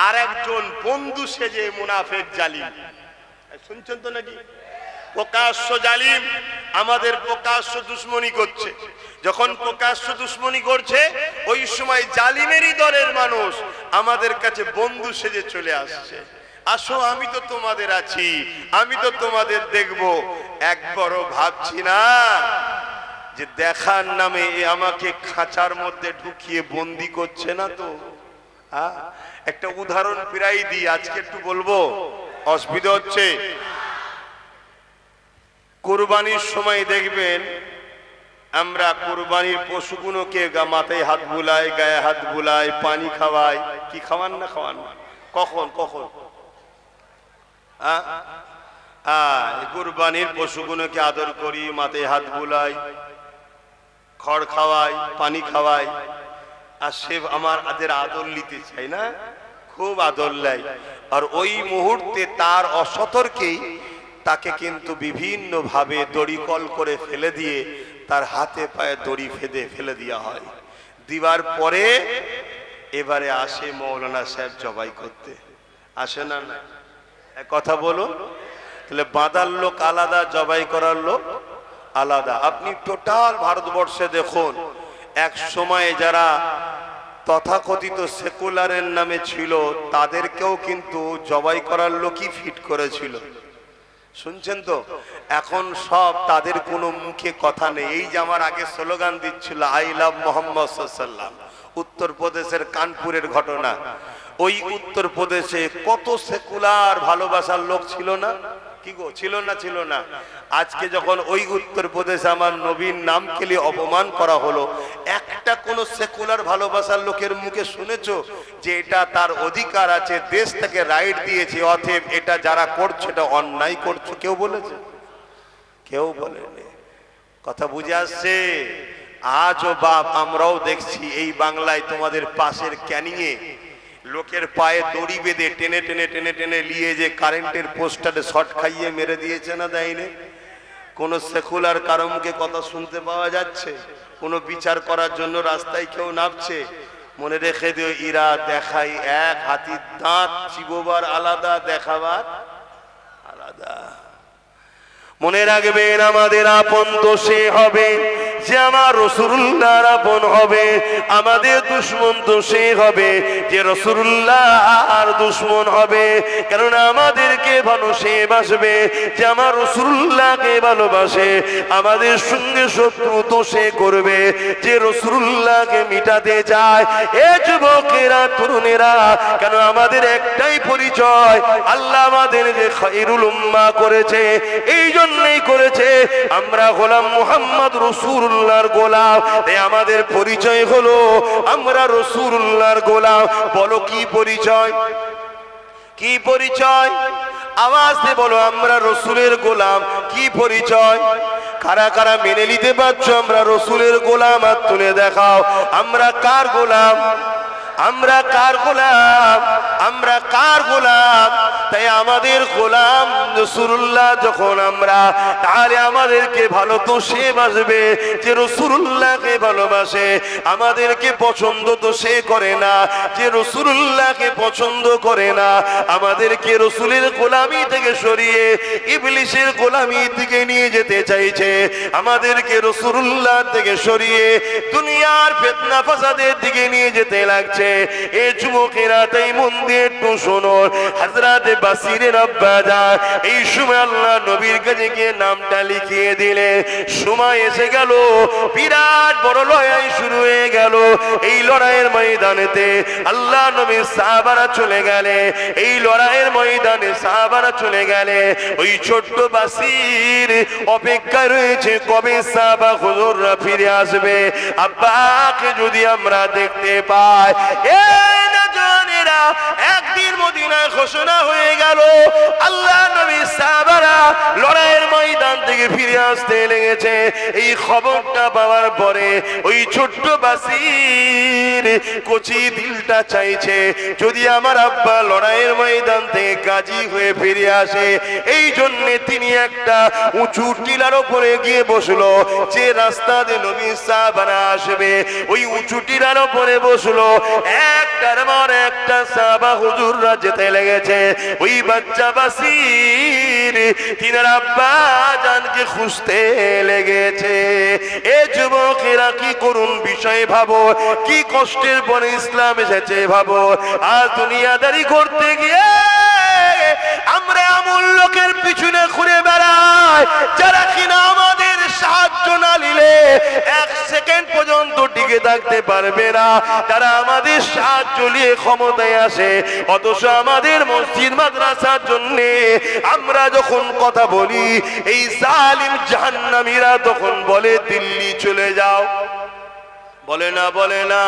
আর একজন বন্ধু সেজে মুনাফিক জালিম। শুনছেন তো নাকি? প্রকাশ্য জালিম আমাদের প্রকাশ্য দুশ্মনী করছে, যখন প্রকাশ্য দুশ্মনী করছে ওই সময় জালিমেরই দলের মানুষ আমাদের কাছে বন্ধু সেজে চলে আসছে। আসো আমি তো তোমাদের আছি, আমি তো তোমাদের দেখব। একবারও ভাবছি না যে দেখার নামে আমাকে খাঁচার মধ্যে ঢুকিয়ে বন্দি করছে না তো? একটা উদাহরণ প্রায় দিই, আজকে একটু বলবো, অসুবিধা হচ্ছে? কুরবানির সময় দেখবেন আমরা কুরবানির পশুগুলোকে মাথায় হাত বুলাই, গায়ে হাত বুলাই, পানি খাওয়াই। কি খাওয়ান না খাওয়ান? কখন কখন? কুরবানির পশুগুলোকে আদর করি, মাথায় হাত বুলাই, খড় খাওয়াই, পানি খাওয়াই, আর সে আমাদের আদর নিতে চাই না, খুব আদর লাই। আর ওই মুহূর্তে তার অসতর্কেই তাকে কিন্তু বিভিন্ন ভাবে দড়িকল করে ফেলে দিয়ে তার হাতে পায়ে দড়ি ফেদে ফেলে দেওয়া হয়। দিবার পরে এবারে আসে মৌলানা সাহেব জবাই করতে, আসে না? না, কথা বলুন। তাহলে বাঁধার লোক আলাদা, জবাই করার লোক আলাদা। আপনি টোটাল ভারতবর্ষে দেখুন, এক সময়ে যারা তথাকথিত সেকুলারের নামে ছিল তাদেরকেও কিন্তু জবাই করার লোকই ফিট করেছিল, শুনছেন তো? এখন সব তাদের কোনো মুখে কথা নেই। এই যে আমার আগে স্লোগান দিচ্ছিল আই লাভ মোহাম্মদ সাল্লাল্লাহু, উত্তরপ্রদেশের কানপুরের ঘটনা। ওই উত্তরপ্রদেশে কত সেকুলার ভালোবাসার লোক ছিল না? কি গো, ছিল না? ছিল না? আজকে যখন ওই উত্তরপ্রদেশে আমার নবীর নাম কেলে অপমান করা হলো, একটা কোন সেকুলার ভালোবাসার লোকের মুখে শুনেছো যে এটা তার অধিকার আছে, দেশ থেকে রাইট দিয়েছে, অতএব এটা যারা করছে এটা অন্যায় করছে? কেউ বলেছে? কেউ বলেনি। কথা বুঝে আসছে? আজও বাপ আমরাও দেখছি এই বাংলায় তোমাদের পাশের ক্যানিংয়ে লোকের পায়ে দড়ি বেঁধে টেনে টেনে টেনে টেনে নিয়ে যে কারেন্টের পোস্টারে শর্ট খাইয়ে মেরে দিয়েছে না, দেয়নি? কোন সেকুলার কারো মুখে কথা শুনতে পাওয়া যাচ্ছে? কোন বিচার করার জন্য রাস্তায় কেউ নামছে? মনে রেখে দিও, ইরা দেখাই এক, হাতির দাঁত চিবোবার আলাদা, দেখাবার আলাদা। মনে রাখবেন, আমাদের আপন তো সে হবে যে আমার রাসূলুল্লাহর আপন হবে, আমাদের দুশমন তো সে হবে যে রাসূলুল্লাহর দুশমন হবে। কারণ আমাদেরকে ভালো সে বাসবে যে আমার রাসূলুল্লাহকে ভালোবাসে, আমাদের সঙ্গে শত্রু তো সে করবে যে রাসূলুল্লাহকে মিটাতে চায়। এ যুবকেরা, তরুণেরা, কেন আমাদের একটাই পরিচয়, আল্লাহ আমাদের যে খায়রুল উম্মাহ করেছে, এই জন্যই করেছে আমরা গোলাম মুহাম্মদ রাসূলুল্লাহর গোলাম। তাই আমাদের পরিচয় হলো আমরা রাসূলুল্লাহর গোলাম। বলো কি পরিচয়? কি পরিচয়? আওয়াজ দিয়ে বলো, আমরা রাসূলের গোলাম। কি পরিচয়? কারা কারা মেনে নিতে পারছো আমরা রাসূলের গোলাম? হাত তুলে দেখাও। আমরা কার গোলাম? আমরা কার গোলাম? আমরা কার গোলাম? তাই আমাদের গোলাম রাসূলুল্লাহ যখন আমরা, তাহলে আমাদেরকে ভালো তো সে বাসবে যে রাসূলুল্লাহকে ভালোবাসে। আমাদেরকে পছন্দ তো সে করে না যে রাসূলুল্লাহকে পছন্দ করে না। আমাদেরকে রাসূলের গোলামি থেকে সরিয়ে ইবলিসের গোলামি থেকে নিয়ে যেতে চাইছে। আমাদেরকে রাসূলুল্লাহ থেকে সরিয়ে দুনিয়ার ফিতনা ফাসাদের দিকে নিয়ে যেতে লাগছে। এ যুবকেরা, তাই মন দিয়ে একটু শোনো। হযরত বাসিরের আব্বা জান এই সময় আল্লাহ নবীর কাছে গিয়ে নামটা লিখিয়ে দিলে। সময় এসে গেল, বিরাট বড় লড়াই শুরু হয়ে গেল। এই লড়াইয়ের ময়দানেতে আল্লাহ নবীর সাহাবারা চলে গেলে। এই লড়াইয়ের ময়দানে সাহাবারা চলে গেলে। ওই ছোট্ট বাসির অপেক্ষায় রয়েছে কবে সাহাবা হুজুররা ফিরে আসবে। আব্বাকে যদি আমরা দেখতে পাই। এই না জানেরা, একদিন মদিনায় ঘোষণা হয়ে গেল, আল্লাহ নবী সাহাবারা লড়াইয়ের ময়দান থেকে ফিরে আসতে লেগেছে। এই খবরটা পাওয়ার পরে ওই ছোট্ট বাসির কচি দিলটা চাইছে যদি আমার আব্বা লড়াইয়ের ময়দান থেকে গাজী হয়ে ফিরে আসে। এই জন্য তিনি একটা উঁচু টিলার উপরে গিয়ে বসলো, যে রাস্তা দিয়ে নবী সাহাবারা আসবে ওই উঁচু টিলার উপরে বসলো। একটার পর একটা সাহাবা হুজুররা যেতে লেগেছে। ওই বাচ্চা বাসির তিনার আব্বা জানকে খুঁজতে লেগেছে। এ যুবকেরা, কি করুন বিষয় ভাবো, কি কষ্টের পরে ইসলাম এসেছে ভাবো। আর দুনিয়াদারি করতে গিয়ে আমরা এমন লোকের পিছনে ঘুরে বেড়াই যারা কিনা আমাদের সাহায্য না নিলে এক সেকেন্ড পর্যন্ত টিকে থাকতে পারবে না। তারা আমাদের সাহায্য নিয়ে ক্ষমতায় আসে, অথচ আমাদের মসজিদ মাদ্রাসার জন্য আমরা যখন কথা বলি, এই জালিম জাহান্নামীরা তখন বলে দিল্লি চলে যাও। বলে না? বলে না?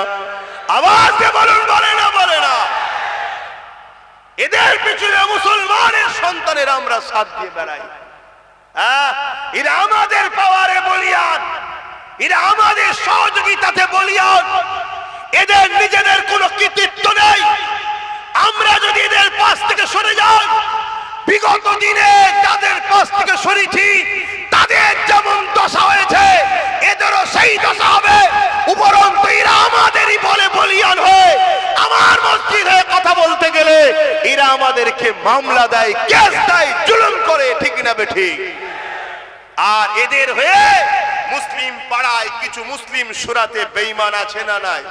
আওয়াজ দিয়ে বলুন, বলে না? বলে না? এদের পিছনে মুসলমানের সন্তানের আমরা সাথ দিয়ে বেড়াই। এরা আমাদের পাওয়ারে বলিয়ান, এরা আমাদের সহযোগিতাতে বলিয়ান। এদের নিজেদের কোনো কৃতিত্ব নেই। আমরা যদি এদের পাশ থেকে সরে যাই, বিগত দিনে যাদের পাশ থেকে সরেছি তাদের যেমন দশা হয়েছে আমাদেরকে মামলা দেয়, কেস দেয়, জুলুম করে, ঠিক না বেঠিক? আর এদের হয়ে মুসলিম পাড়ায় কিছু মুসলিম সুরাতে বেঈমান আছে না নাই?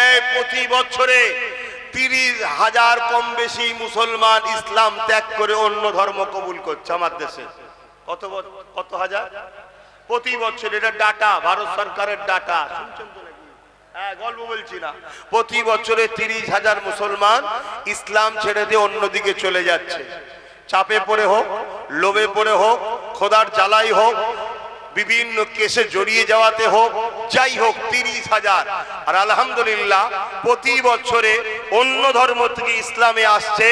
এই প্রতি বছরে 30,000 কম বেশি মুসলমান ইসলাম ত্যাগ করে অন্য ধর্ম কবুল করছে আমার দেশে। কত হাজার প্রতি বছর? এটা ডাটা, ভারত সরকারের ডাটা, শুনছেন তো নাকি? হ্যাঁ, গল্প বলছি না। প্রতি বছরে 30,000 মুসলমান ইসলাম ছেড়ে দিয়ে অন্যদিকে চলে যাচ্ছে। চাপে পড়ে হোক, লোভে পড়ে হোক, খোদার জ্বালাই হোক, বিভিন্ন কেসে জড়িয়ে যাওয়াতে হোক, যাই হোক 30,000। আর আলহামদুলিল্লাহ প্রতি বছরে অন্য ধর্ম থেকে ইসলামে আসছে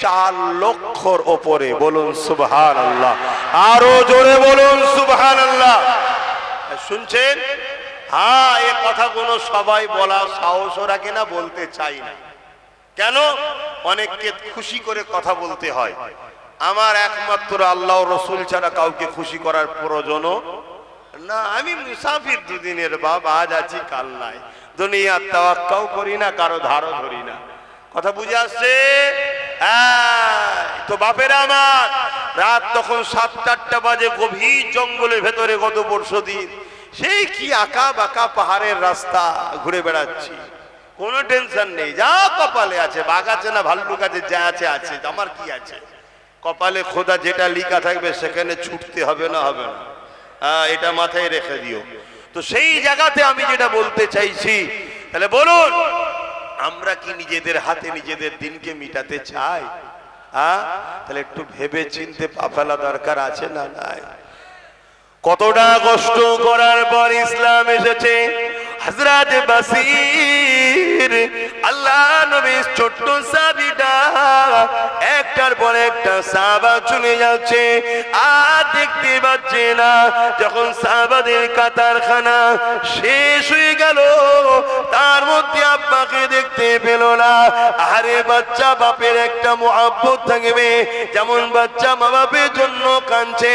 4 লক্ষর ওপরে। বলুন সুবহানাল্লাহ, আরো জোরে বলুন সুবহানাল্লাহ। শুনছেন? হ্যাঁ, এই কথাগুলো সবাই বলা সাহস রাখে না, বলতে চাই না। কেন? অনেককে খুশি করে কথা বলতে হয়। আমার একমাত্র আল্লাহ রসুল ছাড়া কাউকে খুশি করার প্রয়োজন না। আমি মুসাফির, দুদিনের বাপ, আজ আছি কাল নাই। দুনিয়ার তাওয়াক্কাও করি না, কারো ধারও ধরি না। কথা বুঝে আসছে? তো বাপেরা আমার, রাত তখন 7-8টা বাজে, গভীর জঙ্গলের ভেতরে গত বর্ষদিন সেই কি আঁকা বাঁকা পাহাড়ের রাস্তা ঘুরে বেড়াচ্ছি, কোনো টেনশন নেই। যা কপালে আছে, বাঘ আছে না ভাল্লুক আছে, যা আছে আছে, আমার কি আছে? কপালে খোদা যেটা লিখা থাকবে সেখানে ছুটতে হবে না, হবে না। এটা মাথায় রেখে দিও। তো সেই জায়গাতে আমি যেটা বলতে চাইছি, তাহলে বলুন, আমরা কি নিজেদের হাতে নিজেদের দিনকে মিটাতে চাই? তাহলে একটু ভেবে চিনতে পা ফেলা দরকার আছে না নাই? কতটা কষ্ট করার পর ইসলাম এসেছে। হযরত বাসীর আল্লাহ নবীর ছোট্ট সাহাবীটা একটার পর একটা সাহাবা চলে যাচ্ছে, আর দেখতে পাচ্ছে না। যখন সাহাবাদের কাতারখানা শেষ হয়ে গেল, তার মধ্যে আব্বাকে দেখতে পেল না। আরে বাচ্চা বাপের একটা মুহাব্বত থাকবে, যেমন বাচ্চা মা বাপের জন্য কাঁদছে।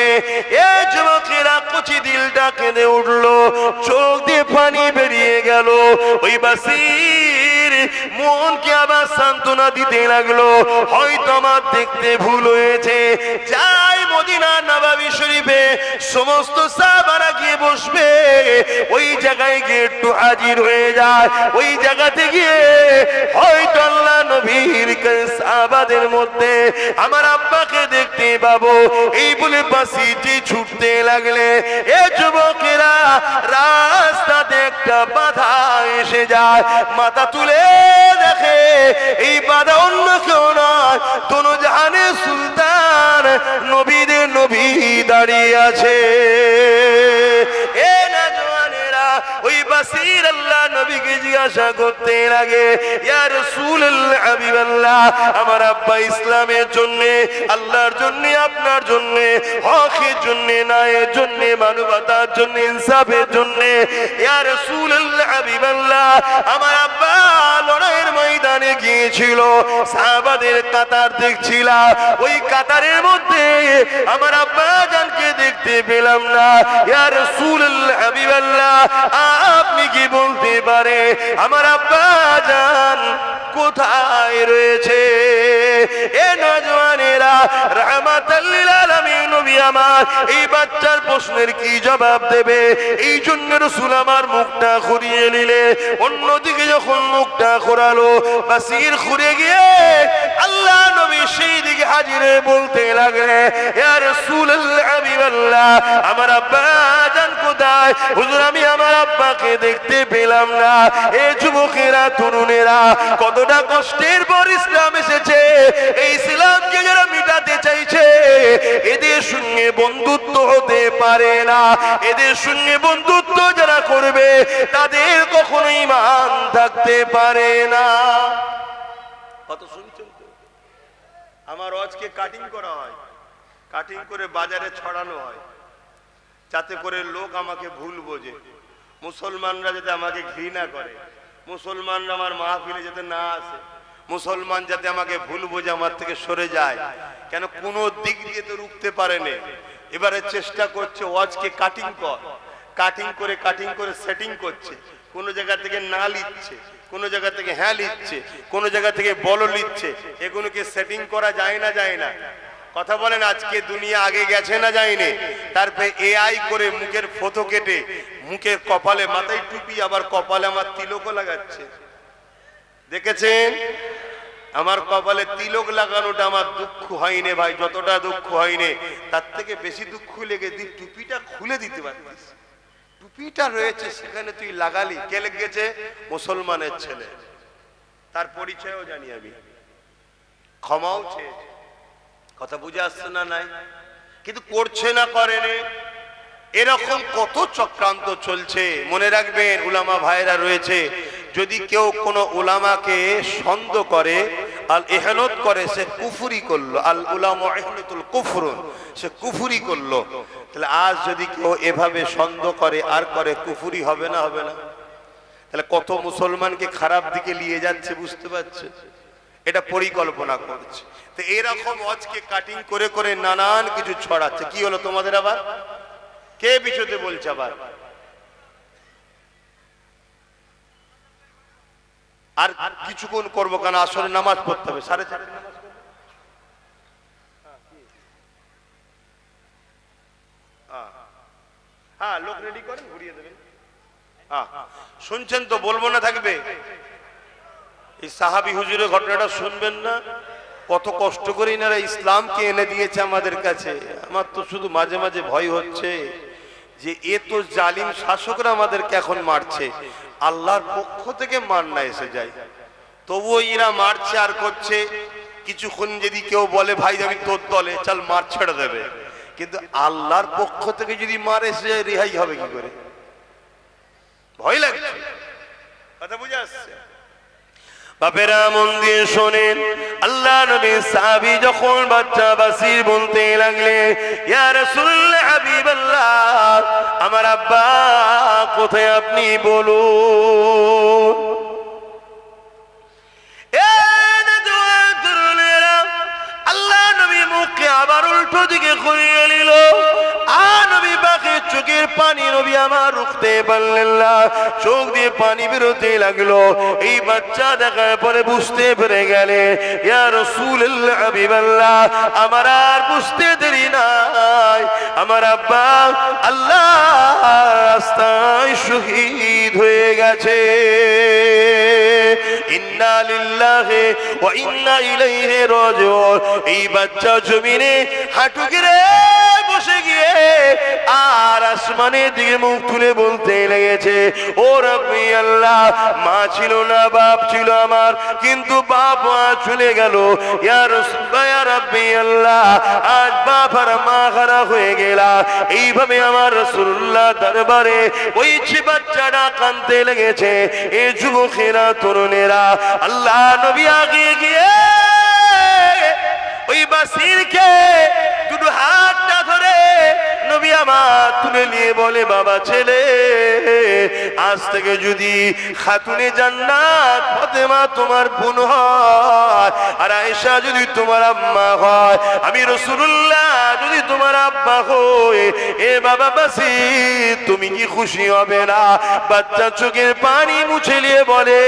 এই যুবকেরা কচি দিলটা কেঁদে উঠলো, চোখ দিয়ে পানি বেরিয়ে গেল। ওই বাসীর মনকে আবার সান্ত্বনা দিতে লাগলো, হয়তো আমার দেখতে ভুল হয়েছে। যাই মদিনা নববী শরীফে সমস্ত সাহাবারা গিয়ে বসবে, ওই জায়গায় গিয়ে একটু হাজির হয়ে যায়। ওই জায়গাতে গিয়ে হয়তো আল্লাহ নবীর সাহাবাদের মধ্যে আমার আব্বাকে দেখতে পাবো, এই বলে বাসীটি ছুটতে লাগলে। এ যুবকেরা রাস্তাতে একটা বাধা এসে যায়, মাথা তুলে দেখে এই বাধা অন্য কেউ নয়, দোনো জাহানের সুলতান নবীদের নবী দাঁড়িয়ে আছে। এ নওজওয়ানেরা ওই বাসীর আল্লাহ নবীকে জিজ্ঞাসা করতে লাগে, ইয়া রাসূলুল্লাহ, হাবিবাল্লাহ, আমার আব্বা ইসলামের জন্য, আল্লাহর জন্য, আপনার জন্য, হকের জন্য, ন্যায়ের জন্য, মানবতার জন্য, ইনসাফের জন্য, ইয়া রাসূলুল্লাহ, হাবিবাল্লাহ, আমার আব্বা লড়াইয়ের ময়দানে গিয়েছিল, সাহাবাদের কাতার দেখছিলাম, ওই কাতারের মধ্যে আমার আব্বা জানকে দেখতে পেলাম না। ইয়া রাসূলুল্লাহ, হাবিবাল্লাহ, আপনি কি বলতে পারে আমার আব্বা জান কোথায় রয়েছে? এ নওজওয়ানেরা, রাহমাতাল লিল আলামিন নবী আমার এই বাচ্চার প্রশ্নের কি জবাব দেবে? এই জন্য রাসূল আমার মুখটা ঘুরিয়ে নিলে। অন্যদিকে যখন মুখটা ঘোরালো, বাসীর ঘুরে গিয়ে আল্লাহ নবী সেই দিকে হাজির বলতে লাগলে, ইয়া রাসূলুল্লাহ, হাবিবাল্লাহ, আমার আব্বা জান কোথায়? হুজুর, আমি আমার আব্বাকে দেখতে পেলাম না। এ যুবকেরা, তরুণেরা, কতটা কষ্টের পর ইসলাম এসেছে। এই ইসলামকে যারা মিটাতে চাইছে, এদের সঙ্গে বন্ধুত্ব হতে পারে না। এদের সঙ্গে বন্ধুত্ব যারা করবে, তাদের কখনো ঈমান থাকতে পারে না। কত শুনছেন তো? আমার আজকে কাটিং করা হয়, কাটিং করে বাজারে ছড়ানো হয়, যাতে করে লোক আমাকে ভুল বোঝে, মুসলমানরা যাতে আমাকে ঘৃণা করে, মুসলমানরা আমার মাহফিলে যাতে না আসে, মুসলমান যাতে আমাকে ভুল বোঝে, আমার থেকে সরে যায়। কেন? কোনো দিক দিয়ে তো রুখতে পারেনি। এবারে চেষ্টা করছে ওয়াজকে কাটিং কর, কাটিং করে সেটিং করছে, কোন জায়গা থেকে না লিখছে, কোনো জায়গা থেকে হ্যাঁ লিখছে, কোনো জায়গা থেকে বলো লিখছে, এগুলোকে সেটিং করা যায় না যায় না? কথা বলেন, আজকে দুনিয়া আগে গেছে না যায়নি? তারপরে এআই করে মুখের ফটো কেটে মুখের কপালে মাথায় টুপি, আবার কপালে আমার তিলকও লাগাচ্ছে। দেখেছেন? আমার কপালে তিলক লাগানোটা আমার দুঃখ হয়নি ভাই, যতটা দুঃখ হয়নি তার থেকে বেশি দুঃখ লেগেছে টুপিটা খুলে দিতে পারতিস। টুপিটা রয়েছে সেখানে তুই লাগালি, কে লেগেছে? মুসলমানের ছেলে। তার পরিচয়ও জানি আমি, ক্ষমাও চেয়েছে। কথা বুঝে আসছে না? নাই, কিন্তু করছে না, করেনি। এরকম কত চক্রান্ত চলছে। মনে রাখবেন, উলামা ভাইরা রয়েছে, যদি কেউ কোনো উলামাকে সন্দেহ করে, আল ইহনত করে, সে কুফরি করলো। আল উলামা ইহনাতুল কুফরুন, সে কুফরি করলো। তাহলে আজ যদি কেউ এভাবে সন্দেহ করে আর করে, কুফরি হবে না? হবে না? তাহলে কত মুসলমানকে খারাপ দিকে নিয়ে যাচ্ছে, বুঝতে পারছে? এটা পরিকল্পনা করছে। তো এরকম আজকে কাটিং করে করে নানান কিছু ছড়াচ্ছে। কি হলো তোমাদের আবার? কে পিছতে বলছে আবার? আর কিছুক্ষণ করবো, কেন আসলে নামাজ পড়তে হবে। 4:30 নামাজ পড়বো। হ্যাঁ, লোক রেডি করেন, ঘুরিয়ে দেবেন। শুনছেন তো? বলবো না থাকবে? এই সাহাবী হুজুরের ঘটনাটা শুনবেন না? কত কষ্ট করে এনারা ইসলামকে এনে দিয়েছে আমাদের কাছে। আমার তো শুধু মাঝে মাঝে ভয় হচ্ছে যে এ তো জালিম শাসকরা আমাদেরকে এখন মারছে, আল্লাহর পক্ষ থেকে মার না এসে যায়, তবুও এরা মারছে আর করছে। কিছুক্ষণ যদি কেউ বলে ভাই আমি তোর দলে, চল মার ছেড়ে দেবে, কিন্তু আল্লাহর পক্ষ থেকে যদি মার এসে যায়, রেহাই হবে কি করে? ভয় লাগছে। কথা বুঝে আসছে? বাপেরা মন দিয়ে শোনেন, আল্লাহ নবী সাহাবী যখন বাচ্চা বাসির বলতে লাগলে, ইয়া রাসূলুল্লাহ হাবিবাল্লাহ, আমার আব্বা কোথায় আপনি বলুন। আল্লাহ নবী মুখকে আবার উল্টো দিকে ঘুরিয়ে নিল। নবী পাকের চোখের পানি নবী আমার রুখতে পারলেন না, চোখ দিয়ে পানি বেরোতে লাগলো। এই বাচ্চা দেখার পরে বুঝতে পেরে গেলে, ইয়া রাসূলুল্লাহ হাবিবাল্লাহ, আমার আর বুঝতে দেরি নাই, আমার আব্বা আল্লাহ রাস্তায় শহীদ হয়ে গেছে। ইন্না লিল্লাহি ওয়া ইন্না ইলাইহি রাজিউন। এই বাচ্চা জমিনে হাঁটু গেড়ে বসে গিয়ে আর আসমানের দিকে মুখ তুলে বলতে লেগেছে, ও রব্বি আল্লাহ, মা ছিল না, বাপ ছিল আমার, কিন্তু বাপ চলে গেল। ইয়া রাসূলুল্লাহ, ইয়া রব্বি আল্লাহ, আজ বাপ আর মা হারা হয়ে গেলা। এইভাবে আমার রাসূলুল্লাহ দরবারে ওই বাচ্চাটা কাঁদতে লেগেছে। এই যুবকেরা, তরুণেরা, আল্লাহ নবী আগে গিয়ে ওই বাসিরকে দুটো হাতটা ধরে নবী আমার তুলে নিয়ে বলে, বাবা ছেলে, আজ থেকে যদি খাতুনে জান্নাত ফাতেমা তোমার বোন হয়, আর আয়েশা যদি তোমার আম্মা হয়, আমি রাসূলুল্লাহ যদি তোমার আব্বা হই, এ বাবা বাসির, তুমি কি খুশি হবে না? বাচ্চা চোখের পানি মুছে নিয়ে বলে,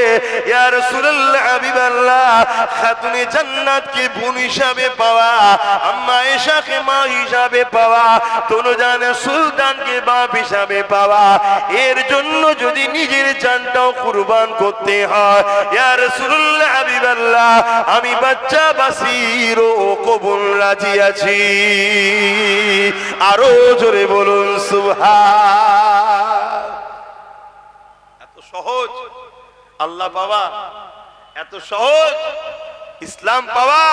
ইয়া রাসূলুল্লাহ হাবিবাল্লাহ, খাতুনে জান্নাতকে বোন হিসাবে পাওয়া, আম্মা আয়েশাকে মা হিসাবে পাওয়া, তনুজান সুলতানকে বাপ হিসাবে পাওয়া, এর জন্য যদি নিজের জানটাও কুরবান করতে হয়, ইয়া রাসূলুল্লাহ হাবিবাল্লাহ, আমি বাচ্চা বাসির ও কবুল রাজি আছি। আরো জোরে বলুন সুবহান। এত সহজ আল্লাহ পাওয়া, এত সহজ ইসলাম পাওয়া,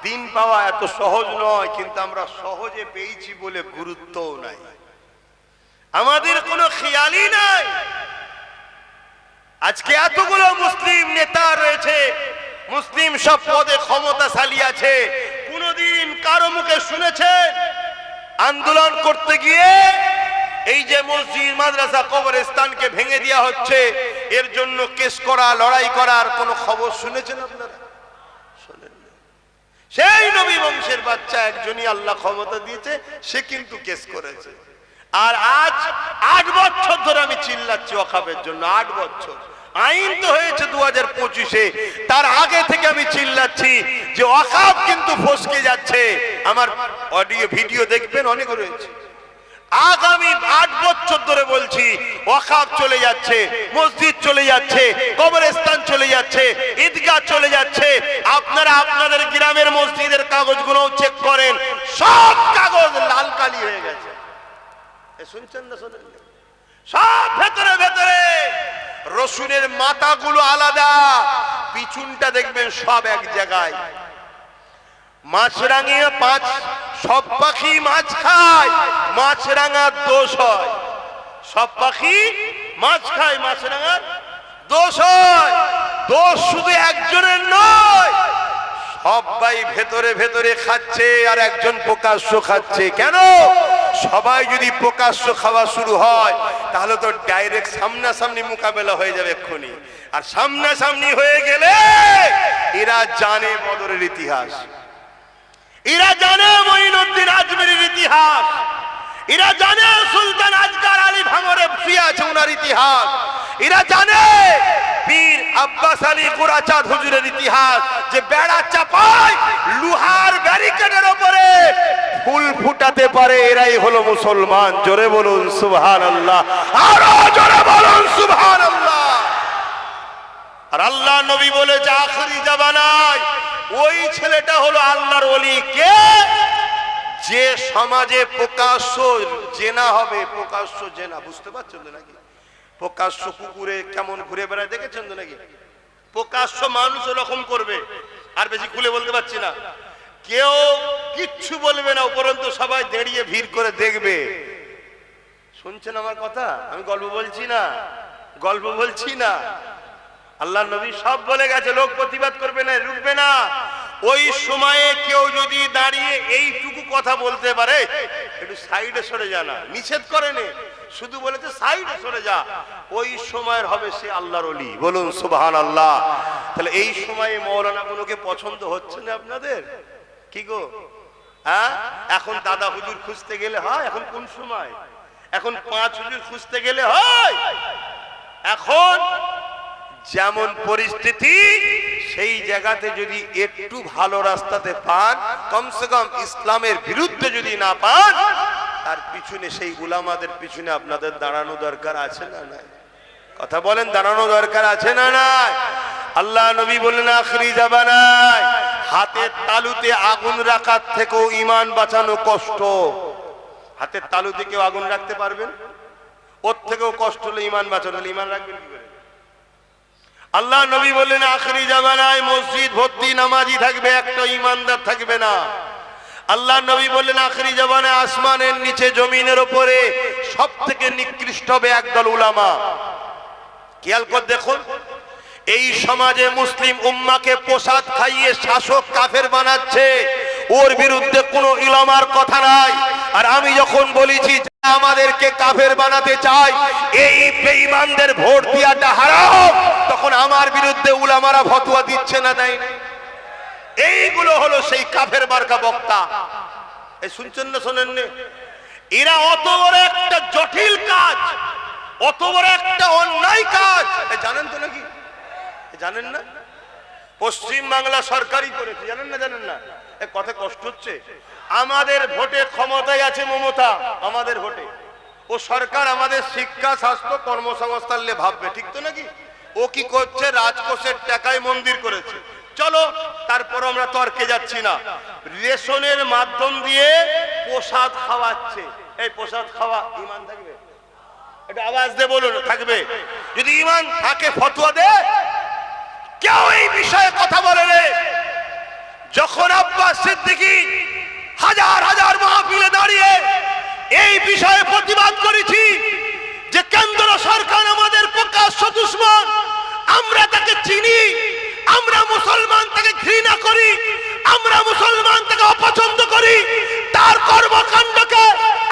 দিন পাওয়া এত সহজ নয়। কিন্তু আমরা সহজে পেয়েছি বলে গুরুত্বও নাই, আমাদের কোনো খেয়ালই নাই। আজকে এতগুলো মুসলিম নেতা রয়েছে, মুসলিম সব পদে ক্ষমতাশালী আছে, কোনদিন কারো মুখে শুনেছেন আন্দোলন করতে গিয়ে এই যে মসজিদ, মাদ্রাসা, কবরস্থানকে ভেঙে দেওয়া হচ্ছে, এর জন্য কেস করা, লড়াই করার কোন খবর শুনেছেন আপনারা? সেই নবী বংশের বাচ্চা একজনই আল্লাহ ক্ষমতা দিয়েছে, সে কিন্তু কেস করেছে। আর আজ 8 বছর ধরে আমি চিল্লাচ্ছি ওয়াকফের জন্য, 8 বছর। আইন তো হয়েছে 2025-এ, তার আগে থেকে আমি চিল্লাচ্ছি যে ওয়াকফ কিন্তু ফসকে যাচ্ছে। আমার অডিও ভিডিও দেখবেন, অনেক রয়েছে। আগামী 8 বছর ধরে বলছি ওয়াকফ চলে যাচ্ছে, মসজিদ চলে যাচ্ছে, কবরস্থান চলে যাচ্ছে, ঈদগাহ চলে যাচ্ছে। আপনারা আপনাদের গ্রামের মসজিদের কাগজগুলো চেক করেন, সব কাগজ লাল কালি হয়ে গেছে। শুনছেন না? শোনেন? সব ভেতরে ভেতরে রসুনের মাথাগুলো আলাদা, পিছনটা দেখবেন সব এক জায়গায়। মাছরাঙা সব পাখি মাছ খায়, মাছরাঙার দোষ হয়। সব পাখি মাছ খায়, মাছরাঙার দোষ হয়। দোষ শুধু একজনের নয়, সবাই ভেতরে ভেতরে খাচ্ছে আর একজন প্রকাশ্য খাচ্ছে। কেন? সবাই যদি প্রকাশ্য খাওয়া শুরু হয় তাহলে তো ডাইরেক্ট সামনাসামনি মোকাবেলা হয়ে যাবে এক্ষুনি। আর সামনাসামনি হয়ে গেলে এরা জানে বদরের ইতিহাস, এরা জানে মঈনুদ্দিন আজমিরের ইতিহাস, এরা জানে সুলতান আজকার আলী ভাঙরে শুয়ে আছে ওনার ইতিহাস, এরা জানে পীর আব্বাস আলী কুরাচাঁদ হুজুরের ইতিহাস, যে বেড়া চাপায় লোহার ব্যারিকেডের উপরে ফুল ফুটাতে পারে, এরাই হলো মুসলমান। জোরে বলুন সুবহানাল্লাহ, আরো জোরে বলুন সুবহানাল্লাহ। আর আল্লাহ নবী বলেছে আখিরি জামানায় ওই ছেলেটা হলো আল্লাহর ওলি। কে? যে সমাজে প্রকাশ্য জেনা হবে, প্রকাশ্য জেনা, বুঝতে পারছেন তো নাকি? প্রকাশ্য কুকুরে কেমন ঘুরে বেড়ায় দেখেছেন তো নাকি? প্রকাশ্য মানুষ ওরকম করবে। আর বেশি খুলে বলতে পারছি না, কেউ কিচ্ছু বলবে না, উপরন্তু সবাই দাঁড়িয়ে ভিড় করে দেখবে। শুনছেন আমার কথা? আমি গল্প বলছি না, গল্প বলছি না। আল্লাহ নবী সব বলে গেছে, লোক প্রতিবাদ করবে না, রুখবে না। ওই সময়ে কেউ যদি দাঁড়িয়ে এইটুকু কথা বলতে পারে, একটু সাইডে সরে যা, না নিষেধ করেনি, শুধু বলেছে সাইডে সরে যা, ওই সময়ের হবে সে আল্লাহর ওলি। বলুন সুবহানাল্লাহ। তাহলে এই সময়ে মৌলানা গুলোকে পছন্দ হচ্ছে না আপনাদের? কি গো, হ্যাঁ? এখন দাদা হুজুর খুঁজতে গেলে হয়? এখন কোন সময়? এখন 5 হুজুর খুঁজতে গেলে হয়? এখন যেমন পরিস্থিতি, সেই জায়গাতে যদি একটু ভালো রাস্তাতে পান, কমসে কম ইসলামের বিরুদ্ধে যদি না পান, তার পিছনে সেই উলামাদের পিছনে আপনাদের দাঁড়ানো দরকার আছে না নাই? কথা বলেন, দাঁড়ানো দরকার আছে না নাই? আল্লাহ নবী বললেন আখিরি জামানায় হাতের তালুতে আগুন রাখার থেকেও ঈমান বাঁচানো কষ্ট। হাতের তালুতে কেউ আগুন রাখতে পারবেন? ওর থেকেও কষ্ট হলো ঈমান বাঁচানো। ঈমান রাখবেন কি করে? আল্লাহ নবী বললেন আখিরি জামানায় মসজিদ ভর্তি নামাজি থাকবে, একটা ঈমানদার থাকবে না। আল্লাহ নবী বললেন আখিরি জামানায় আসমানের নিচে জমিনের উপরে সবথেকে নিকৃষ্ট হবে একদল উলামা। খেয়াল করে দেখুন, এই সমাজে মুসলিম উম্মাকে প্রসাদ খাইয়ে শাসক কাফের বানাচ্ছে, ওর বিরুদ্ধে কোনো উলামার কথা নাই। আর আমি যখন বলেছি আমাদেরকে কাফের বানাতে চাই, এই বেঈমানদের ভোট দেওয়াটা হারাম, তখন আমার বিরুদ্ধে উলামারা ফতোয়া দিচ্ছে না, দেয় না? এইগুলো হলো সেই কাফের মার্কা বক্তা। এই শুনছেন না শোনেন না? এরা অত বড় একটা জটিল কাজ, অত বড় একটা অন্যায় কাজ জানেন তো নাকি? জানেন না? পশ্চিম বাংলা সরকারই করেছে, জানেন না? জানেন না? কথা কষ্ট হচ্ছে। আমাদের ভোটে ক্ষমতায় আছে মমতা, আমাদের ভোটে ও সরকার আমাদের শিক্ষা, স্বাস্থ্য, কর্মসংস্থান নিয়ে ভাববে, ঠিক তো নাকি? ও কি করছে? রাজকোষের টাকায় মন্দির করেছে। চলো, তারপর আমরা তর্কে যাচ্ছি না। রেশনের মাধ্যম দিয়ে প্রসাদ খাওয়াচ্ছে। এই প্রসাদ খাওয়া ঈমান থাকবে? এটা আওয়াজ দিয়ে বলুন, থাকবে? যদি ঈমান থাকে ফতোয়া দে। কেউ এই বিষয়ে কথা বলে রে? যখন আব্বাস সিদ্দিকী হাজার হাজার মাহফিলে দাঁড়িয়ে এই বিষয়ে প্রতিবাদ করেছি যে কেন্দ্র সরকার আমাদের প্রকাশ্য দুশমন, আমরা তাকে চিনি, আমরা মুসলমান তাকে ঘৃণা করি, আমরা মুসলমান তাকে অপছন্দ করি, তার কর্মকাণ্ডকে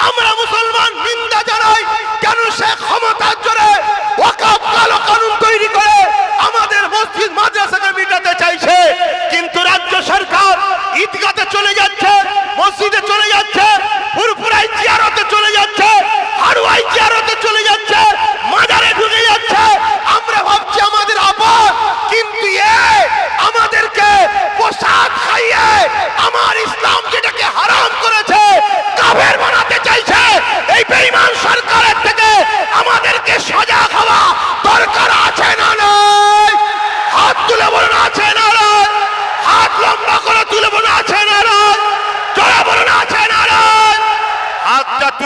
আমরা মুসলমান নিন্দা জানাই। কেন সে ক্ষমতার জোরে ওয়াকফ কালো কানুন তৈরি করে আমাদের মসজিদ মাদ্রাসাকে মিটাতে চাইছে, কিন্তু রাজ্য সরকার ঈদগাতে চলে যাচ্ছে, মসজিদে চলে যাচ্ছে, ফুরফুরাই জিয়ারতে চলে যাচ্ছে, হারুয়াই জিয়ারতে চলে যাচ্ছে, মাজারে ঢুকে যাচ্ছে। আমরা ভাবছি আমার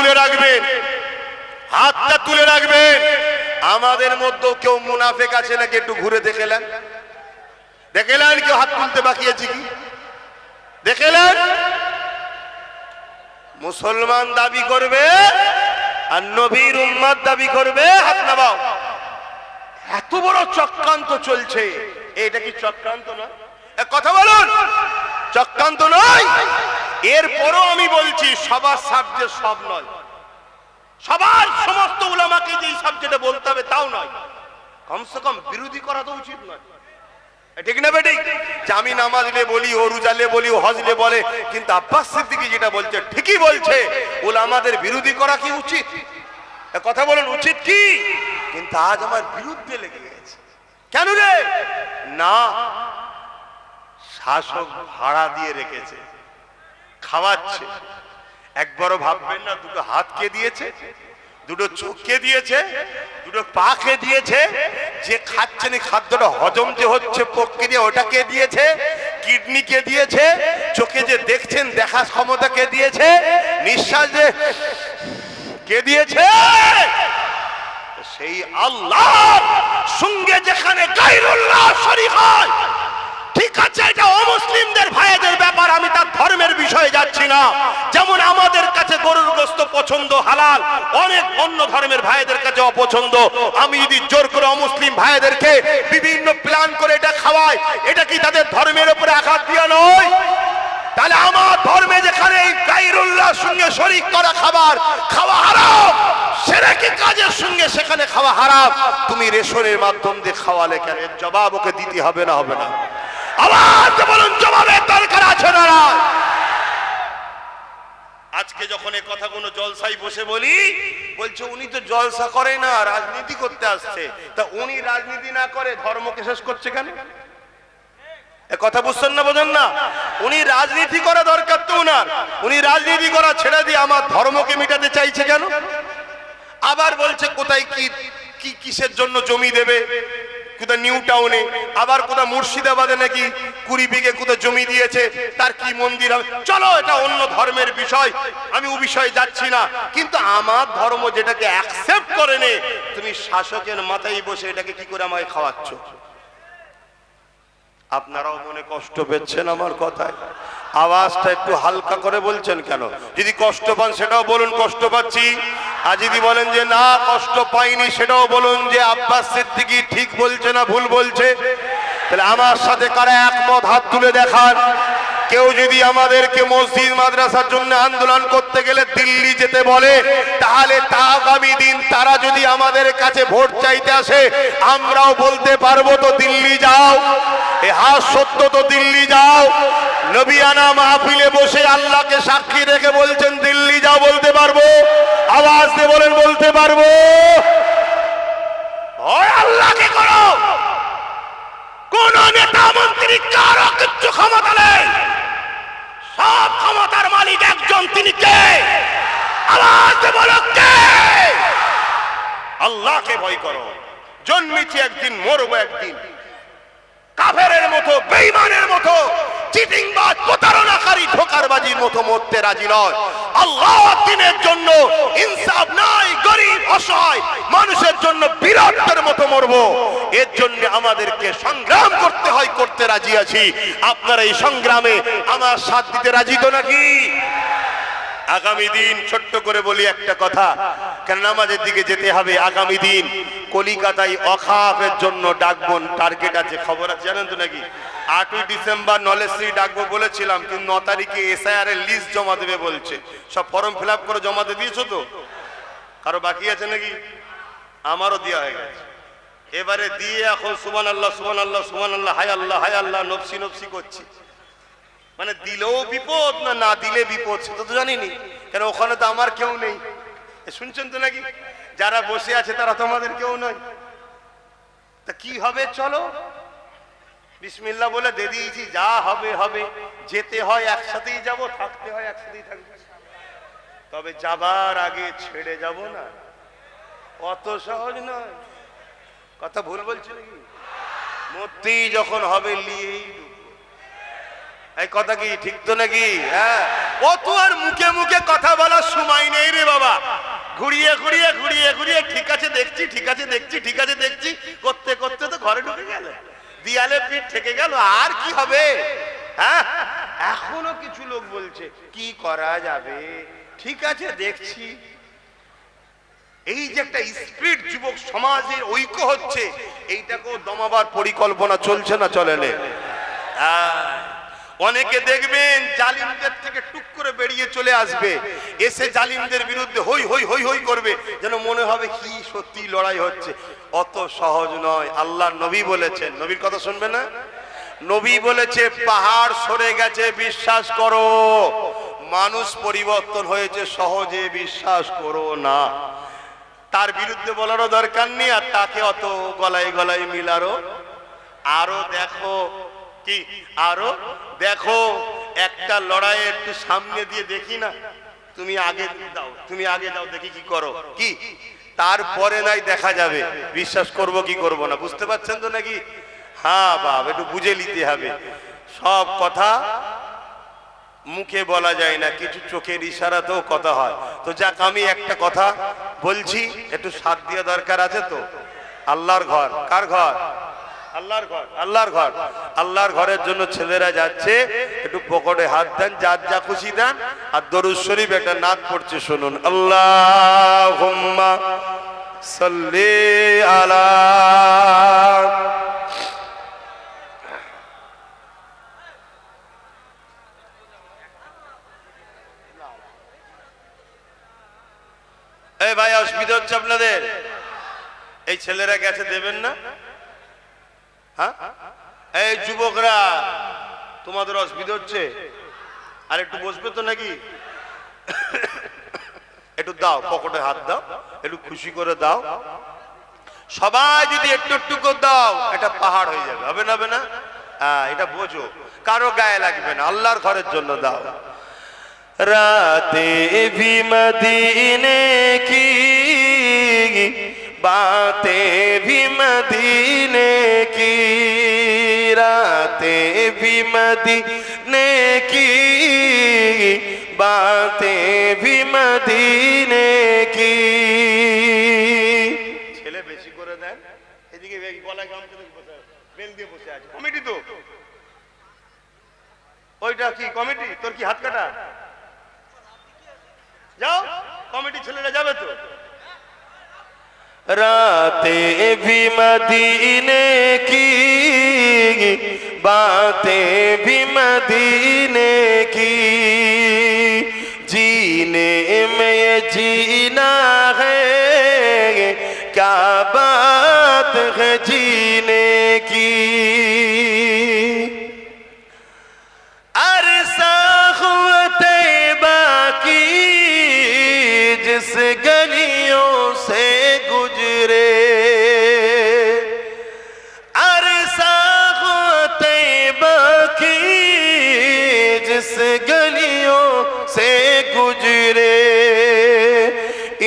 তুলে রাখবেন, হাতটা তুলে রাখবেন। আমাদের মধ্যে কেউ মুনাফিক আছে নাকি একটু ঘুরে দেখেলেন? দেখেলেন কেউ হাত তুলতে বাকি আছে কি? দেখেলেন? মুসলমান দাবি করবে আর নবীর উম্মত দাবি করবে, হাত নামাও। এত বড় চক্রান্ত চলছে, এটা কি চক্রান্ত না? কথা বলুন, চক্রান্ত নয়? এরপরও আমি বলছি সবার সাবজেক্ট সব নয়, সবার সমস্ত উলামাকে যে সাবজেক্টে বলতে হবে তাও নয়, কমসে কম বিরোধী করা তো উচিত নয়। ঠিক না বেটি? যে আমি নামাজলে বলি, ও রোজালে বলি, ও হজলে বলে, কিন্তু আব্বাস সিদ্দিকী যেটা বলছে ঠিকই বলছে, উলামাদের বিরোধী করা কি উচিত? কথা বলেন, উচিত কি? কিন্তু আজ আমার বিরুদ্ধে লেগে গেছে। কেন রে? না, শাসক ভাড়া দিয়ে রেখেছে, খাওয়াচ্ছে। একবারও ভাববেন না দুটো হাত কে দিয়েছে, দুটো চোখ কে দিয়েছে, দুটো পা কে দিয়েছে, যে খাচ্ছেন এই খাদ্যটা হজম যে হচ্ছে প্রক্রিয়া ওটা কে দিয়েছে, কিডনি কে দিয়েছে, চোখে যে দেখছেন দেখার ক্ষমতা কে দিয়েছে, নিঃশ্বাস যে কে দিয়েছে? সেই আল্লাহর সঙ্গে যেখানে গায়রুল্লাহ শরীক হয়, ঠিক আছে, এটা অমুসলিমদের ভাইদের ব্যাপার, আমি তার ধর্মের বিষয়ে যাচ্ছি না। যেমন আমাদের কাছে গরুর গোশত পছন্দ হালাল, অনেক অন্য ধর্মের ভাইদের কাছে অপছন্দ। আমি যদি জোর করে অমুসলিম ভাইদেরকে বিভিন্ন প্ল্যান করে এটা খাওয়াই, এটা কি তাদের ধর্মের উপরে আঘাত দিয়া নয়? তাহলে আমার ধর্মে যেখানে এই গায়রুল্লাহর সঙ্গে শরীক করা খাবার খাওয়া হারাম, শিরকি কাজের সঙ্গে সেখানে খাওয়া হারাম, তুমি রেশনের মাধ্যম দিয়ে খাওয়ালে কেন? এর জবাব ওকে দিতে হবে না? হবে না? আওয়াজ বলুন, জবাবের দরকার আছে না? আজকে যখন এই কথা কোনো জলসাই বসে বলি, বলছে উনি তো জলসা করে না, রাজনীতি করতে আসছে। তা উনি রাজনীতি না করে ধর্মকে শেষ করছে কেন? কথা বুঝছেন না? বোঝেন না? উনি রাজনীতি করা দরকার তো উনার, উনি রাজনীতি করা ছেড়ে দিয়ে আমার ধর্মকে মেটাতে চাইছে কেন? আবার বলছে কোথায় কি কিসের জন্য জমি দেবে, কোথায় নিউ টাউনে, আবার কোথায় মুর্শিদাবাদে নাকি 20 বিঘে কোথায় জমি দিয়েছে, তার কি মন্দির হবে। চলো, এটা অন্য ধর্মের বিষয়, আমি ও বিষয়ে যাচ্ছি না। কিন্তু আমার ধর্ম যেটাকে অ্যাকসেপ্ট করে নে, তুমি শাসকের মাথায় বসে এটাকে কি করে আমায় খাওয়াচ্ছ? আপনারাও মনে কষ্ট পেচ্ছেন আমার কথায়? আওয়াজটা একটু হালকা করে বলছেন কেন? যদি কষ্ট পান সেটাও বলুন কষ্ট পাচ্ছি, আর যদি বলেন যে না কষ্ট পাইনি সেটাও বলুন যে আব্বাস সিদ্দিকী ঠিক বলছে না ভুল বলছে। তাহলে আমার সাথে কারা একমত হাত তুলে দেখান। কেউ যদি আমাদেরকে মসজিদ মাদ্রাসার জন্য আন্দোলন করতে গেলে দিল্লি যেতে বলে, তাহলে তা আগামী দিন তারা যদি আমাদের কাছে ভোট চাইতে আসে, আমরাও বলতে পারবো তো দিল্লি যাও, এ হাত সত্য তো দিল্লি যাও। নবিয়ানা মাহফিলে বসে আল্লাহকে সাক্ষী রেখে বলছেন দিল্লি যাও, বলতে পারবো? আওয়াজ দিয়ে বলেন বলতে পারবো? ভয় আল্লাহকে করো, কোন নেতা মন্ত্রী কারো কিচ্ছু ক্ষমতা নেই, সব ক্ষমতার মালিক একজন, তিনি কে? আওয়াজ দিয়ে বলো কে? আল্লাহকে ভয় করো। জন্মেছি একদিন, মরবো একদিন। কাফেরের মতো, বেঈমানের মতো, চিটিংবাজ, প্রতারণাকারী, ধোঁকারবাজির মতো মরতে রাজি নয়। আল্লাহর দ্বীনের জন্য ইনসাফ নাই, গরিব অসহায় মানুষের জন্য বীরত্বের মতো মরবো। এর জন্য আমাদেরকে সংগ্রাম করতে হয়, করতে রাজি আছি। আপনারা এই সংগ্রামে আমার সাথ দিতে রাজি তো নাকি? আগামী দিন ছোট্ট করে বলি একটা কথা, কেন নামাজের দিকে যেতে হবে। আগামী দিন কলিকাতায় অখাফের জন্য ডাকবো, টার্গেট আছে, খবর আছে জানেন তো নাকি? 8ই ডিসেম্বর নলেজশ্রী ডাকবো বলেছিলাম, কিন্তু 9 তারিখে এসআইআর এর লিস্ট জমা দেবে বলছে। সব ফর্ম ফিল আপ করে জমা দিয়ে দিয়েছো তো? কারো বাকি আছে নাকি? আমারও দেওয়া হয়ে গেছে। এবারে দিয়ে এখন সুবহানাল্লাহ সুবহানাল্লাহ সুবহানাল্লাহ, হায় আল্লাহ হায় আল্লাহ, নফসি নফসি করছি। মানে দিলেও বিপদ, না না দিলে বিপদ, সেটা তো জানিনি। কেন ওখানে তো আমার কেউ নেই, শুনছেন তো নাকি? যারা বসে আছে তারা তো আমাদের কেউ নয়। তা কি হবে? চলো বিসমিল্লাহ বলে দিয়ে দিয়েছি, যা হবে হবে। যেতে হয় একসাথেই যাব, থাকতে হয় একসাথেই থাকবে। তবে যাবার আগে ছেড়ে যাব না, অত সহজ নয়। কথা ভুল বলছি নাকি? মূর্তি যখন হবে নিয়েই, এই কথা কি ঠিক তো নাকি? হ্যাঁ, ও তো আর মুখে মুখে কথা বলার সময় নেই রে বাবা। ঘুরিয়ে ঘুরিয়ে ঘুরিয়ে ঘুরিয়ে ঠিক আছে দেখছি, ঠিক আছে দেখছি, ঠিক আছে দেখছি করতে করতে তো ঘরে ঢুকে গেল, দিয়ালে পিঠ থেকে গেল, আর কি হবে? হ্যাঁ, এখনো কিছু লোক বলছে কি করা যাবে, ঠিক আছে দেখছি। এই যে একটা স্পিরিট যুবক সমাজের ঐক্য হচ্ছে, এইটাকেও দমাবার পরিকল্পনা চলছে না চলে না? অনেকে দেখবেন জালিমদের থেকে টুক করে বেরিয়ে চলে আসবে, এসে জালিমদের বিরুদ্ধে হই হই হই হই করবে, যেন মনে হবে কি সত্যি লড়াই হচ্ছে। অত সহজ নয়। আল্লাহ নবী বলেছেন, নবীর কথা শুনবে না? নবী বলেছে পাহাড় সরে গেছে বিশ্বাস করো, মানুষ পরিবর্তন হয়েছে সহজে বিশ্বাস করো না। তার বিরুদ্ধে বলারও দরকার নেই, আর তাকে অত গলায় গলায় মিলারও। আরো দেখো কি, আরো দেখো, একটা লড়াই একটু সামনে দিয়ে দেখি না, তুমি আগে দাও, তুমি আগে দাও, দেখি কি করো, কি তারপরে নাই দেখা যাবে বিশ্বাস করব কি করব না। বুঝতে পারছেন তো নাকি? হ্যাঁ বাপ, একটু বুঝে নিতে হবে। সব কথা মুখে বলা যায় না, কিছু চোখের ইশারাতেও কথা হয়। তো যাক, আমি একটা কথা বলছি, একটু সাথ দেওয়া দরকার আছে তো। আল্লাহর ঘর, কার ঘর? আল্লাহর ঘর। আল্লাহর ঘর, আল্লাহর ঘরের জন্য ছেলেরা যাচ্ছে, একটু পকেটে হাত দেন, যার যা খুশি দেন, আর দরুদ শরীফ একটা নাত পড়ছে, শুনুন। আল্লাহুম্মা সাল্লি আলা। এই ভাই, অসুবিধা হচ্ছে আপনাদের? এই ছেলেরা গেছে, দেবেন না? হ্যাঁ, এই যুবকরা, তোমাদের অসুবিধা হচ্ছে? আর একটু বসবে তো নাকি? একটু দাও, পকেটে হাত দাও, একটু খুশি করে দাও। সবাই যদি একটু একটু করে দাও, এটা পাহাড় হয়ে যাবে। হবে না? হবে না? হ্যাঁ, এটা বোঝো, কারো গায়ে লাগবে না, আল্লাহর ঘরের জন্য দাও। রাতে ভি মদিনে কি बातें भी मदीने की, रातें भी मदीने की, बातें भी मदीने की। ছেলে বেশি করে দেন, এদিকে গলায় গামছা দিয়ে বেল দিয়ে বসে আছে। কমিটি তো ওইটা কি কমিটি? তোর কি হাত কাটা? যাও, কমিটি ছেলেরা যাবে তো। रातें भी मदीने की, बातें भी मदीने की, जीने में ये जीना है, क्या बात है जीने की। अरसा हुआ तैबा की, जिस गलियों से गुजरे, अरसा हुआ तैबा की, जिस गलियों से गुजरे,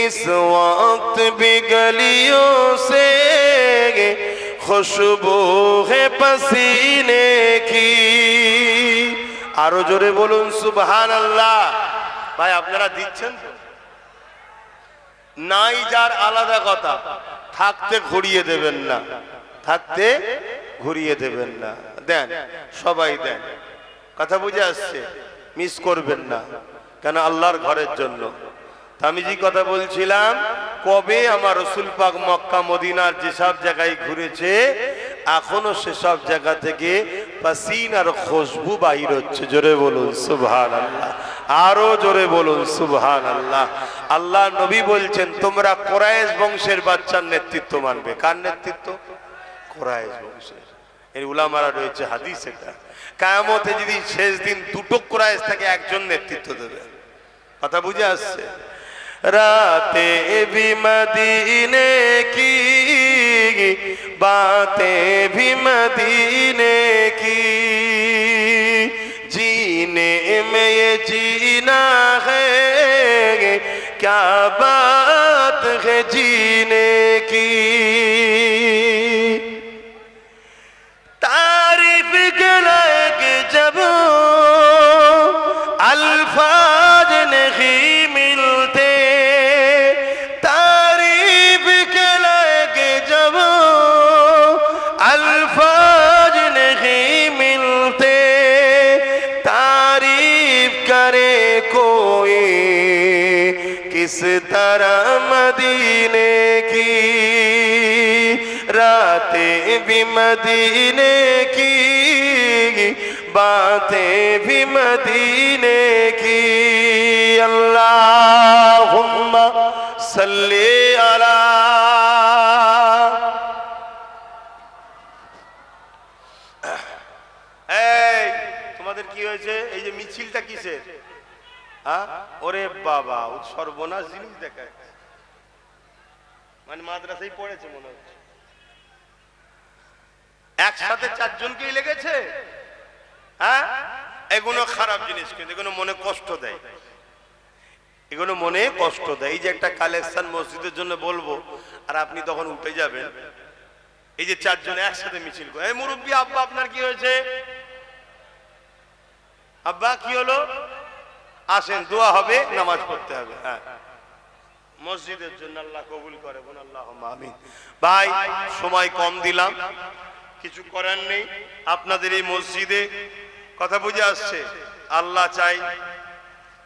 इस वक्त भी गलियों से खुशबू है पसीने की। আরো জোরে বলুন সুবহানাল্লাহ। ভাই, আপনারা দিচ্ছেন তো? নাই যার আলাদা কথা, থাকতে ঘুরিয়ে দেবেন না, থাকতে ঘুরিয়ে দেবেন না, দেন, সবাই দেন। কথা বুঝে আসছে? মিস করবেন না, কেন আল্লাহর ঘরের জন্য। আমি যে কথা বলছিলাম, কবে আমার রাসূল পাক মক্কা মদিনার যেসব জায়গায় ঘুরেছে, এখনো সেসব জায়গা থেকে পাসিনার খুশবু বাহির হচ্ছে। জোরে বলুন সুবহানাল্লাহ, আরো জোরে বলুন সুবহানাল্লাহ। আল্লাহ নবী বলছেন, তোমরা কুরাইশ বংশের বাচ্চার নেতৃত্ব মানবে। কার নেতৃত্ব? কুরাইশ বংশের। এই উলামারা রয়েছে হাদিস, এটা কিয়ামতে যদি শেষ দিন দুটো কুরাইশ থেকে একজন নেতৃত্ব দেবে। কথা বুঝে আসছে? रातें भी मदीने की, बातें भी मदीने की, जीने में ये जीना है, क्या बात है जीने की। तारीफ के लायक जब अल्फाज किस तरह मदीने की रातें भी मदीने की बातें भी मदीने की अल्लाहुम्मा सल्ली अला এই তোমাদের কি হয়েছে এই যে মিছিলটা কিসের ওরে বাবা সর্বনাশ জিনিস দেখায় মানে মাদ্রাসায় পড়েছে মনে হচ্ছে একসাথে চারজনকেই লেগেছে হ্যাঁ এগুলো খারাপ জিনিস কিন্তু এগুলো মনে কষ্ট দেয় এগুলো মনে কষ্ট দেয় এই যে একটা কালেকশন মসজিদের জন্য বলবো আর আপনি তখন উঠে যাবেন এই যে চারজন একসাথে মিছিল করে এই মুরব্বী আব্বা আপনার কি হয়েছে আব্বা কি হলো আসেন দোয়া হবে নামাজ পড়তে হবে হ্যাঁ মসজিদের জন্য আল্লাহ কবুল করে বল আল্লাহুম্মা আমিন ভাই সময় কম দিলাম কিছু করার নেই আপনাদের এই মসজিদে কথা বুঝে আসছে আল্লাহ চাই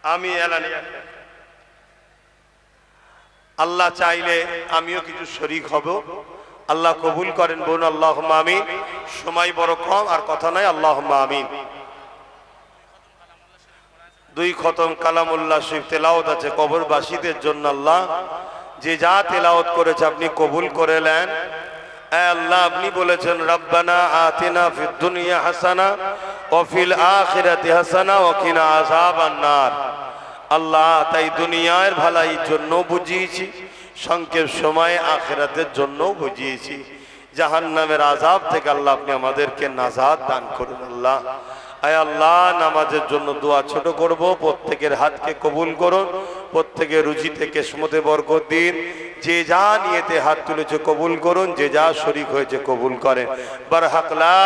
আমি এলানে আল্লাহ চাইলে আমিও কিছু শরীক হব আল্লাহ কবুল করেন বল আল্লাহুম্মা আমিন সময় বড় কম আর কথা নাই আল্লাহুম্মা আমিন দুই খতম কালামুল্লাহ শরীফ তেলাওয়াত আছে কবরবাসীদের জন্য আল্লাহ যে যা তেলাওয়াত করেছে আপনি কবুল করে নেন এ আল্লাহ আপনি বলেছেন রব্বানা আতিনা ফিদ দুনিয়া হাসানা ওয়া ফিল আখিরাতি হাসানা ওয়া কিনা আযাবান নার আল্লাহ তাই দুনিয়ার ভালোর জন্য বুঝিয়েছি সংক্ষেপ সময়ে আখিরাতের জন্য বুঝিয়েছি জাহান্নামের আযাব থেকে আল্লাহ আপনি আমাদেরকে নাজাত দান করুন আল্লাহ আয় আল্লাহ নামাজের জন্য দোয়া ছোট করব প্রত্যেকের হাতকে কবুল করুন প্রত্যেকের রুজিতে কিসমতে বরকত দিন যে যা নিয়েতে হাত তুলেছে কবুল করুন যে যা শরীক হয়েছে কবুল করেন বারহাক লা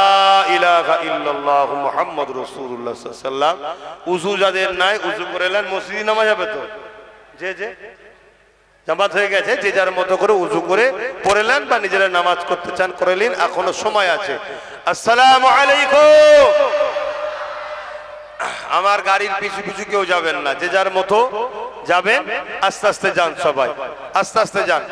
ইলাহা ইল্লাল্লাহ মুহাম্মাদুর রাসূলুল্লাহ সাল্লাল্লাহু আলাইহি ওয়াসাল্লাম উযু যাদের নাই উযু করে নেন মসজিদে নামাজ হবে তো যে জামাত হয়ে গেছে যে যার মতো করে উযু করে পড়ে নেন বা নিজেরা নামাজ করতে চান করে নিন এখনো সময় আছে আসসালামু আলাইকুম আমার গাড়ির পিছু পিছু কেউ যাবেন না যে যার মতো যাবেন আস্তে আস্তে যান সবাই আস্তে আস্তে যান